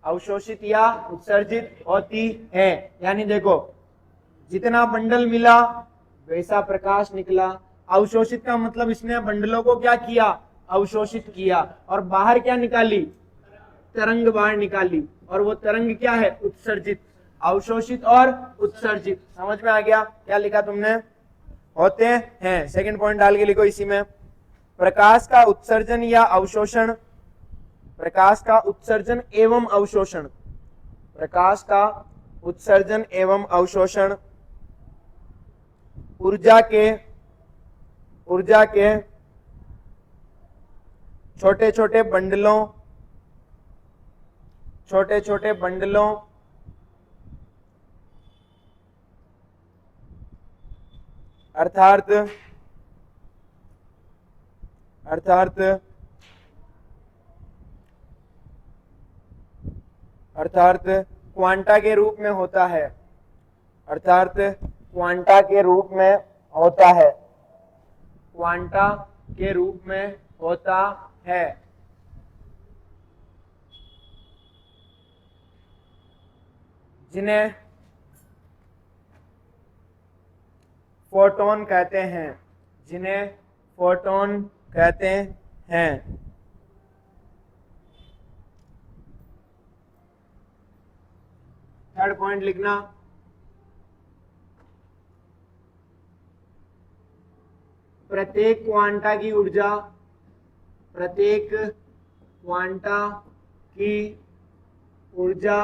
[SPEAKER 1] अवशोषित या उत्सर्जित होती है। यानी देखो, जितना बंडल मिला वैसा प्रकाश निकला। अवशोषित का मतलब इसने बंडलों को क्या किया, अवशोषित किया, और बाहर क्या निकाली, तरंग बाहर निकाली। और वो तरंग क्या है, उत्सर्जित। अवशोषित और उत्सर्जित, समझ में आ गया? क्या लिखा तुमने, होते हैं। सेकंड पॉइंट डाल के लिखो इसी में, प्रकाश का उत्सर्जन या अवशोषण, प्रकाश का उत्सर्जन एवं अवशोषण, प्रकाश का उत्सर्जन एवं अवशोषण ऊर्जा के छोटे छोटे बंडलों छोटे छोटे बंडलों अर्थात अर्थात अर्थात क्वांटा के रूप में होता है, अर्थात क्वांटा के रूप में होता है, क्वांटा के रूप में होता है। जिन्हें फोटोन कहते हैं, जिन्हें फोटोन कहते हैं। थर्ड पॉइंट लिखना, प्रत्येक क्वांटा की ऊर्जा, प्रत्येक क्वांटा की ऊर्जा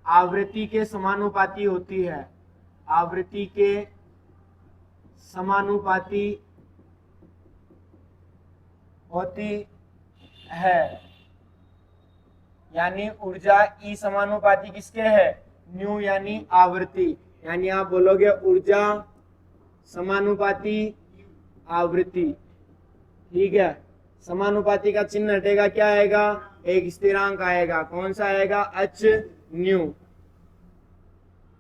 [SPEAKER 1] आवृत्ति के समानुपाती होती है, आवृत्ति के समानुपाती होती है। यानी ऊर्जा ई समानुपाती किसके है, न्यू यानी आवृत्ति, यानी आप बोलोगे ऊर्जा समानुपाती आवृत्ति, ठीक है। समानुपाती का चिन्ह हटेगा, क्या आएगा, एक स्थिरांक आएगा, कौन सा आएगा, एच न्यू।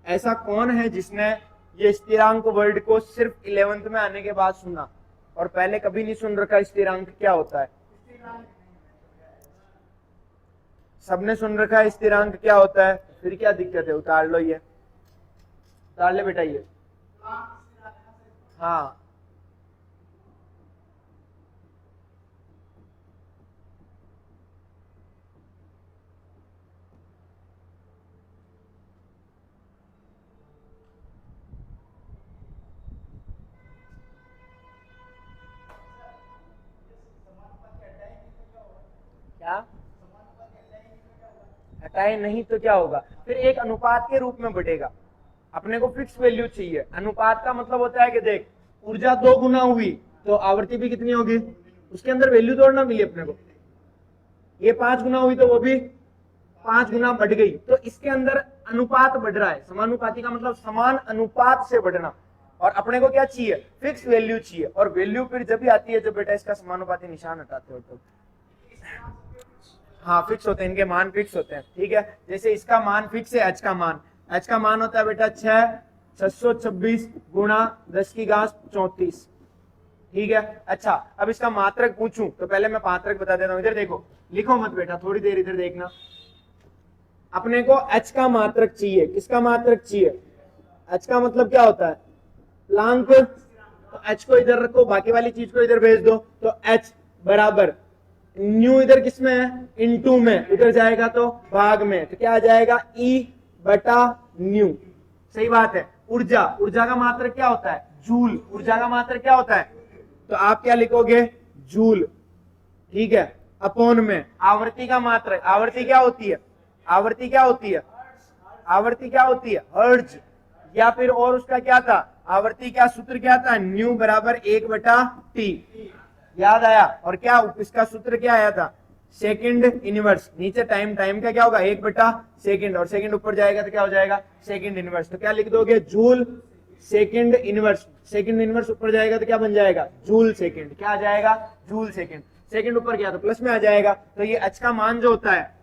[SPEAKER 1] ऐसा कौन है जिसने ये स्थिरांक वर्ड को सिर्फ 11th में आने के बाद सुना और पहले कभी नहीं सुन रखा स्थिरांक क्या होता है? सबने सुन रखा है स्थिरांक क्या होता है, फिर क्या दिक्कत है, उतार लो, ये उतार ले बेटा ये। हाँ क्या हटाए नहीं तो क्या होगा, फिर एक अनुपात के रूप में बढ़ेगा। अपने को फिक्स वैल्यू चाहिए। अनुपात का मतलब होता है कि देख ऊर्जा 2 गुना हुई तो आवृत्ति भी कितनी होगी, उसके अंदर वैल्यू तोड़ना मिली अपने को। ये 5 गुना हुई तो वो भी 5 गुना बढ़ गई, तो इसके अंदर अनुपात बढ़ रहा है। समानुपाती का मतलब समान अनुपात से बढ़ना, और अपने को क्या चाहिए, फिक्स वैल्यू चाहिए। और वैल्यू फिर जब भी आती है जब बेटा इसका समानुपाती निशान हटाते हो तो हाँ फिक्स होते हैं, इनके मान फिक्स होते हैं, ठीक है। जैसे इसका मान फिक्स है, एच का मान, एच का मान होता है बेटा 626 गुणा 10 की घात 34, ठीक है। अच्छा अब इसका मात्रक पूछूं तो पहले मैं मात्रक बता देता हूं, इधर देखो, लिखो मत बेटा, थोड़ी देर इधर देखना। अपने को एच का मात्रक चाहिए, किसका मात्रक चाहिए, एच का मतलब क्या होता है, प्लांक। तो एच को इधर रखो, बाकी वाली चीज को इधर भेज दो, तो एच बराबर न्यू इधर किसमें है, इनटू में, उधर जाएगा तो भाग में, तो क्या आ जाएगा, ई बटा न्यू। सही बात है। ऊर्जा, ऊर्जा का मात्रक क्या होता है, जूल, ऊर्जा का मात्रक क्या होता है, तो आप क्या लिखोगे, जूल, ठीक है, अपॉन में आवृत्ति का मात्रक, आवृत्ति क्या होती है, आवृत्ति क्या होती है, आवृत्ति क्या होती है, हर्ट्ज, या फिर और उसका क्या था, आवृत्ति का सूत्र क्या था, न्यू बराबर 1/t, याद आया। और क्या इसका सूत्र क्या आया था, सेकंड इनवर्स, नीचे टाइम, टाइम का क्या होगा 1/सेकंड, और सेकंड ऊपर जाएगा तो क्या हो जाएगा, सेकंड इनवर्स। तो क्या लिख दोगे, joule second inverse, second inverse ऊपर जाएगा तो क्या बन जाएगा, जूल सेकंड, क्या आ जाएगा, जूल सेकंड, सेकंड ऊपर गया तो प्लस में आ जाएगा। तो ये एच का मान जो होता है,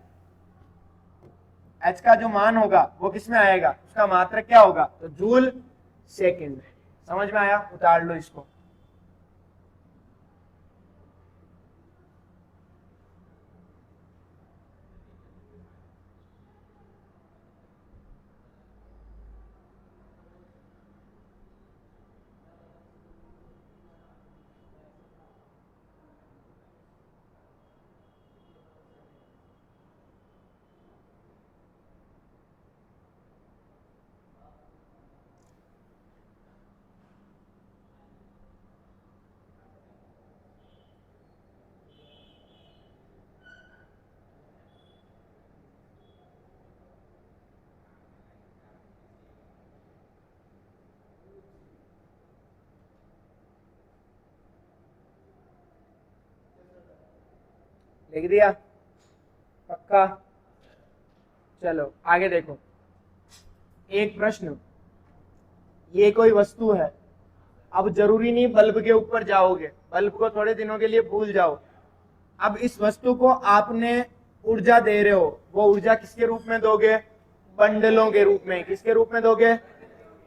[SPEAKER 1] एच का जो मान होगा वो किस में आएगा, उसका मात्रक क्या होगा, तो जूल सेकंड। समझ में आया, उतार लो इसको। लिख दिया? पक्का? चलो आगे देखो, एक प्रश्न, ये कोई वस्तु है, अब जरूरी नहीं बल्ब के ऊपर जाओगे, बल्ब को थोड़े दिनों के लिए भूल जाओ। अब इस वस्तु को आपने ऊर्जा दे रहे हो, वो ऊर्जा किसके रूप में दोगे? बंडलों के रूप में। किसके रूप में दोगे?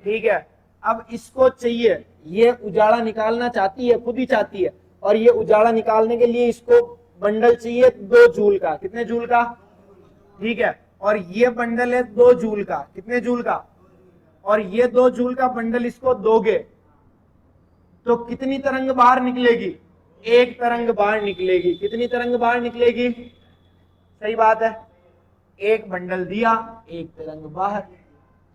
[SPEAKER 1] ठीक है। अब इसको चाहिए, ये उजाला निकालना चाहती है, खुद ही चाहती है, और ये उजाला निकालने के लिए इसको बंडल चाहिए 2 जूल का। कितने जूल का? ठीक है। और ये बंडल है 2 जूल का। कितने जूल का? और ये 2 जूल का बंडल इसको दोगे तो कितनी तरंग बाहर निकलेगी? एक तरंग बाहर निकलेगी। कितनी तरंग बाहर निकलेगी? सही बात है, एक बंडल दिया, एक तरंग बाहर।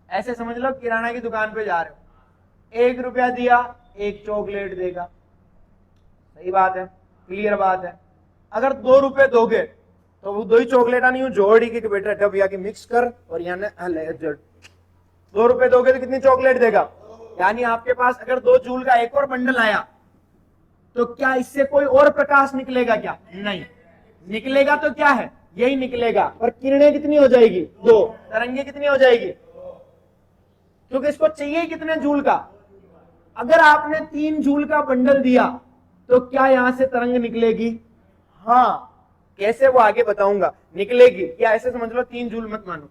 [SPEAKER 1] ऐसे समझ लो किराना की दुकान पे जा रहे हो, 1 रुपया दिया, एक चॉकलेट देगा। सही बात है, क्लियर बात है। अगर 2 रुपए दोगे तो वो 2 ही चॉकलेट नहीं जोड़ी के बेटा डब या के मिक्स कर और यहाँ 2 रुपए दोगे तो कितनी चॉकलेट देगा? यानी आपके पास अगर 2 जूल का एक और बंडल आया तो क्या इससे कोई और प्रकाश निकलेगा? क्या नहीं निकलेगा। तो क्या है, यही निकलेगा, पर किरणें कितनी हो जाएगी? 2। तरंगे कितनी हो जाएगी? क्योंकि इसको चाहिए कितने जूल का? अगर आपने 3 जूल का बंडल दिया तो क्या यहां से तरंग निकलेगी? हाँ। कैसे वो आगे बताऊंगा, निकलेगी। क्या ऐसे समझ लो, 3 जूल मत मानो,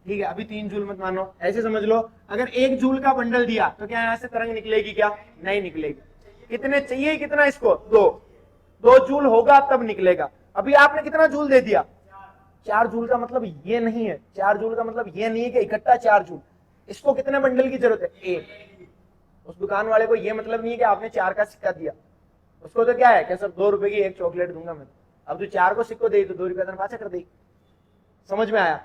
[SPEAKER 1] ठीक है, अभी 3 जूल मत मानो, ऐसे समझ लो अगर 1 जूल का बंडल दिया तो क्या यहां से तरंग निकलेगी? क्या नहीं निकलेगी। कितने चाहिए? कितना इसको? 2 जूल होगा तब निकलेगा। अभी आपने कितना जूल दे दिया? 4 जूल का मतलब ये नहीं है, 4 जूल का मतलब ये नहीं है कि इकट्ठा 4 जूल। इसको कितने बंडल की जरूरत है? 1। उस दुकान वाले को ये मतलब नहीं है कि आपने 4 का सिक्का दिया, उसको तो क्या है कि सर 2 रुपए की एक चॉकलेट दूंगा मैं। अब तो 4 को सिक्को दे तो 2 रुपया पाचा कर देगी। समझ में आया?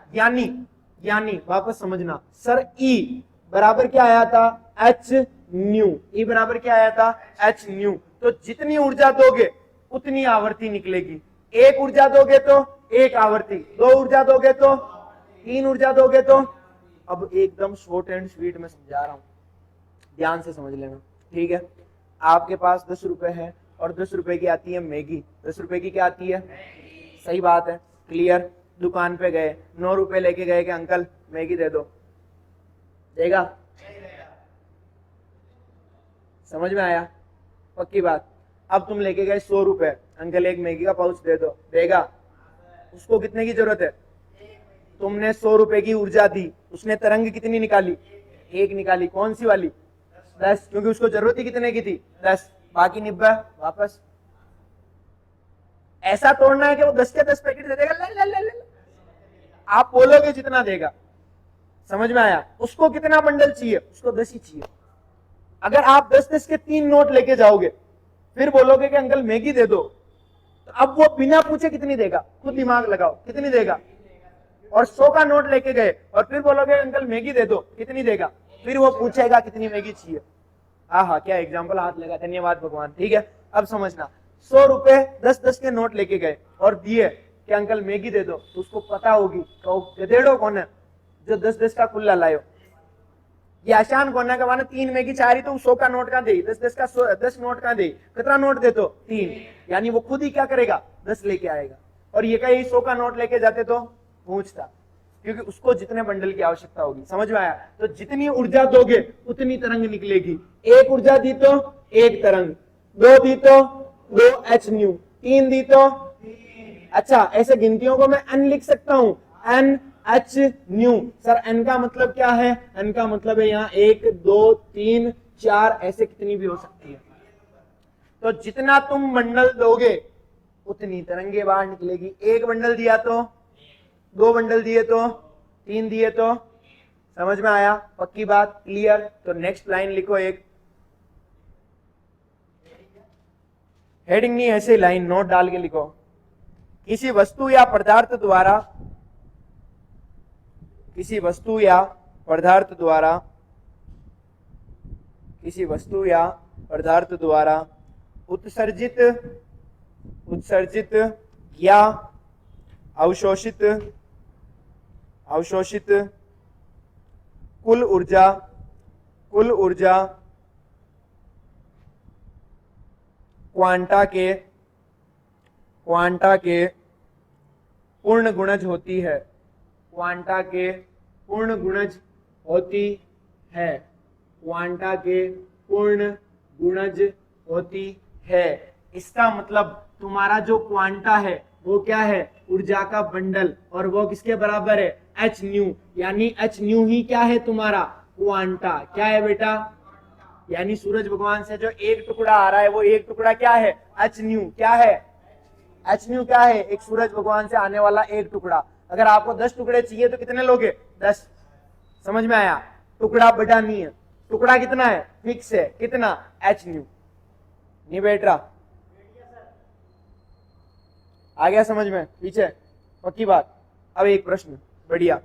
[SPEAKER 1] यानी वापस समझना, सर ई बराबर क्या आया था? H new. ई बराबर क्या आया था? H new. तो जितनी ऊर्जा दोगे उतनी आवर्ती निकलेगी। 1 ऊर्जा दोगे तो 1 आवर्ती, 2 ऊर्जा दोगे तो 3 ऊर्जा दोगे तो। अब एकदम शॉर्ट एंड स्वीट में समझा रहा हूं, ध्यान से समझ लेना, ठीक है। आपके पास 10 रुपए है और 10 रुपए की आती है मैगी। 10 रुपए की क्या आती है? सही बात है, क्लियर। दुकान पे गए, 9 रुपए लेके गए कि अंकल मैगी दे दो, देगा? समझ में आया? पक्की बात। अब तुम लेके गए 100 रुपए, अंकल एक मैगी का पाउच दे दो, देगा? उसको कितने की जरूरत है? तुमने 100 रुपए की ऊर्जा दी, उसने तरंग कितनी निकाली? 1 निकाली। कौन सी वाली? 10, क्योंकि उसको जरूरत ही कितने की थी? 10। बाकी 90 वापस। ऐसा तोड़ना है कि वो 10 के 10 पैकेट दे देगा, ले ले ले ले। आप बोलोगे जितना देगा। समझ में आया? उसको कितना बंडल चाहिए? उसको 10 ही चाहिए। अगर आप 10-10 के 3 नोट लेके जाओगे, फिर बोलोगे कि अंकल मैगी दे दो, तो अब वो बिना पूछे कितनी देगा? खुद दिमाग लगाओ, कितनी देगा? और 100 का नोट लेके गए और फिर बोलोगे अंकल मैगी दे दो, कितनी देगा? फिर वो पूछेगा कितनी मैगी चाहिए। हाँ, क्या एग्जाम्पल हाथ लगा, धन्यवाद भगवान। ठीक है, अब समझना, 100 रुपए 10-10 के नोट लेके गए और दिए कि अंकल मैगी दे दो, तो उसको पता होगी तो गधेड़ो कौन है जो 10-10 का खुला लायो? ये आसान कौन है कि माने 3 मैगी चाह रही तो 100 का नोट का दे, 10-10 का 10 नोट का दे, कितना नोट दे तो 3, यानी वो खुद ही क्या करेगा? 10 लेके आएगा। और ये कहीं 100 का नोट लेके जाते तो पूछता, क्योंकि उसको जितने बंडल की आवश्यकता होगी। समझ में आया? तो जितनी ऊर्जा दोगे उतनी तरंग निकलेगी। 1 ऊर्जा दी तो 1 तरंग, 2 दी तो 2 एच न्यू, 3 दी तो। अच्छा, ऐसे गिनतियों को मैं एन लिख सकता हूं, N H new. Sir N का मतलब क्या है? एन का मतलब है यहाँ 1 2 3 4, ऐसे कितनी भी हो सकती है। तो जितना तुम बंडल दोगे उतनी तरंगे बाहर निकलेगी। 1 बंडल दिया तो, 2 बंडल दिए तो, 3 दिए तो। समझ में आया? पक्की बात, क्लियर। तो नेक्स्ट लाइन लिखो, एक हेडिंग नहीं, ऐसे लाइन नोट डाल के लिखो। किसी वस्तु या पदार्थ द्वारा, किसी वस्तु या पदार्थ द्वारा, किसी वस्तु या पदार्थ द्वारा उत्सर्जित या अवशोषित कुल ऊर्जा क्वांटा के पूर्ण गुणज होती है, क्वांटा के पूर्ण गुणज होती है, क्वांटा के पूर्ण गुणज होती है। इसका मतलब तुम्हारा जो क्वांटा है वो क्या है, ऊर्जा का बंडल, और वो किसके बराबर है, एच न्यू, यानी एच न्यू ही क्या है तुम्हारा क्वांटा। क्या है बेटा, यानी सूरज भगवान से जो एक टुकड़ा आ रहा है वो एक टुकड़ा क्या है, एच न्यू। क्या है, एच न्यू क्या है, एक सूरज भगवान से आने वाला एक टुकड़ा। अगर आपको 10 टुकड़े चाहिए तो कितने लोगे, 10। समझ में आया, टुकड़ा बड़ा नहीं है, टुकड़ा कितना है, फिक्स है, कितना, एच न्यू। नहीं बैठ रहा, आ गया समझ में, पीछे पक्की बात। अब एक प्रश्न, बढ़िया,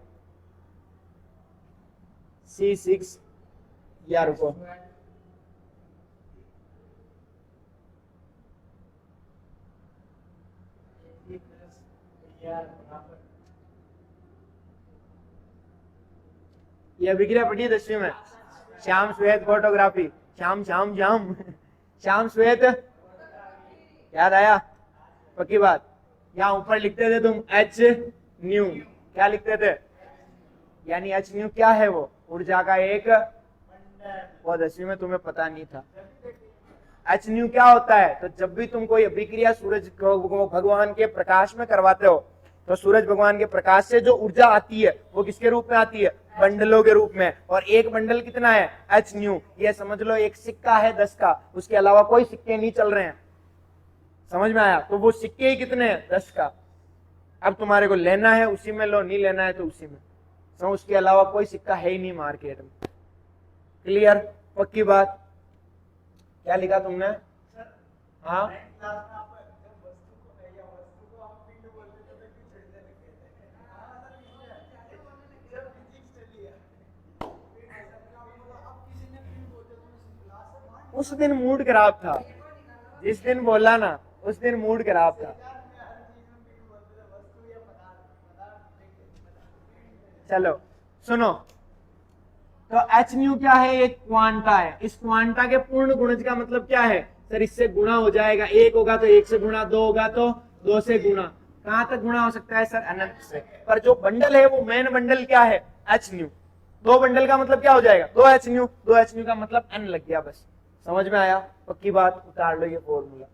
[SPEAKER 1] C6 या रुको, यह विग्रह पढ़िए 10वीं में, श्याम श्वेत फोटोग्राफी, श्याम श्याम श्याम श्याम श्वेत, याद आया, पक्की बात। यहाँ ऊपर लिखते थे तुम एच न्यू, क्या लिखते थे, यानी एच न्यू क्या है, वो ऊर्जा का एक, वो 10वीं में तुम्हें पता नहीं था। एच न्यू क्या होता है, तो जब भी तुम कोई अभिक्रिया सूरज भगवान के प्रकाश में करवाते हो तो सूरज भगवान के प्रकाश से जो ऊर्जा आती है वो किसके रूप में आती है, बंडलों के रूप में। और एक बंडल कितना है, एच न्यू। ये समझ लो एक सिक्का है 10 का, उसके अलावा कोई सिक्के नहीं चल रहे हैं। समझ में आया, तो वो सिक्के ही कितने हैं, 10 का। अब तुम्हारे को लेना है उसी में लो, नहीं लेना है तो उसी में, तो उसके अलावा कोई सिक्का है ही नहीं मार्केट में। क्लियर, पक्की बात। क्या लिखा तुमने, हाँ, उस दिन मूड खराब था, जिस दिन बोला ना उस दिन मूड खराब था। चलो सुनो, तो एच न्यू क्या है, एक क्वांटा है। इस क्वांटा के पूर्ण गुणज का मतलब क्या है, सर इससे गुणा हो जाएगा, एक होगा तो एक से गुणा, दो होगा तो दो से गुणा। कहां तक गुणा हो सकता है सर, अनंत से। पर जो बंडल है वो मेन बंडल क्या है, एच न्यू। दो बंडल का मतलब क्या हो जाएगा, दो एच न्यू, दो एच न्यू का मतलब एन लग गया, बस। समझ में आया, पक्की बात, उतार लो ये फॉर्मूला।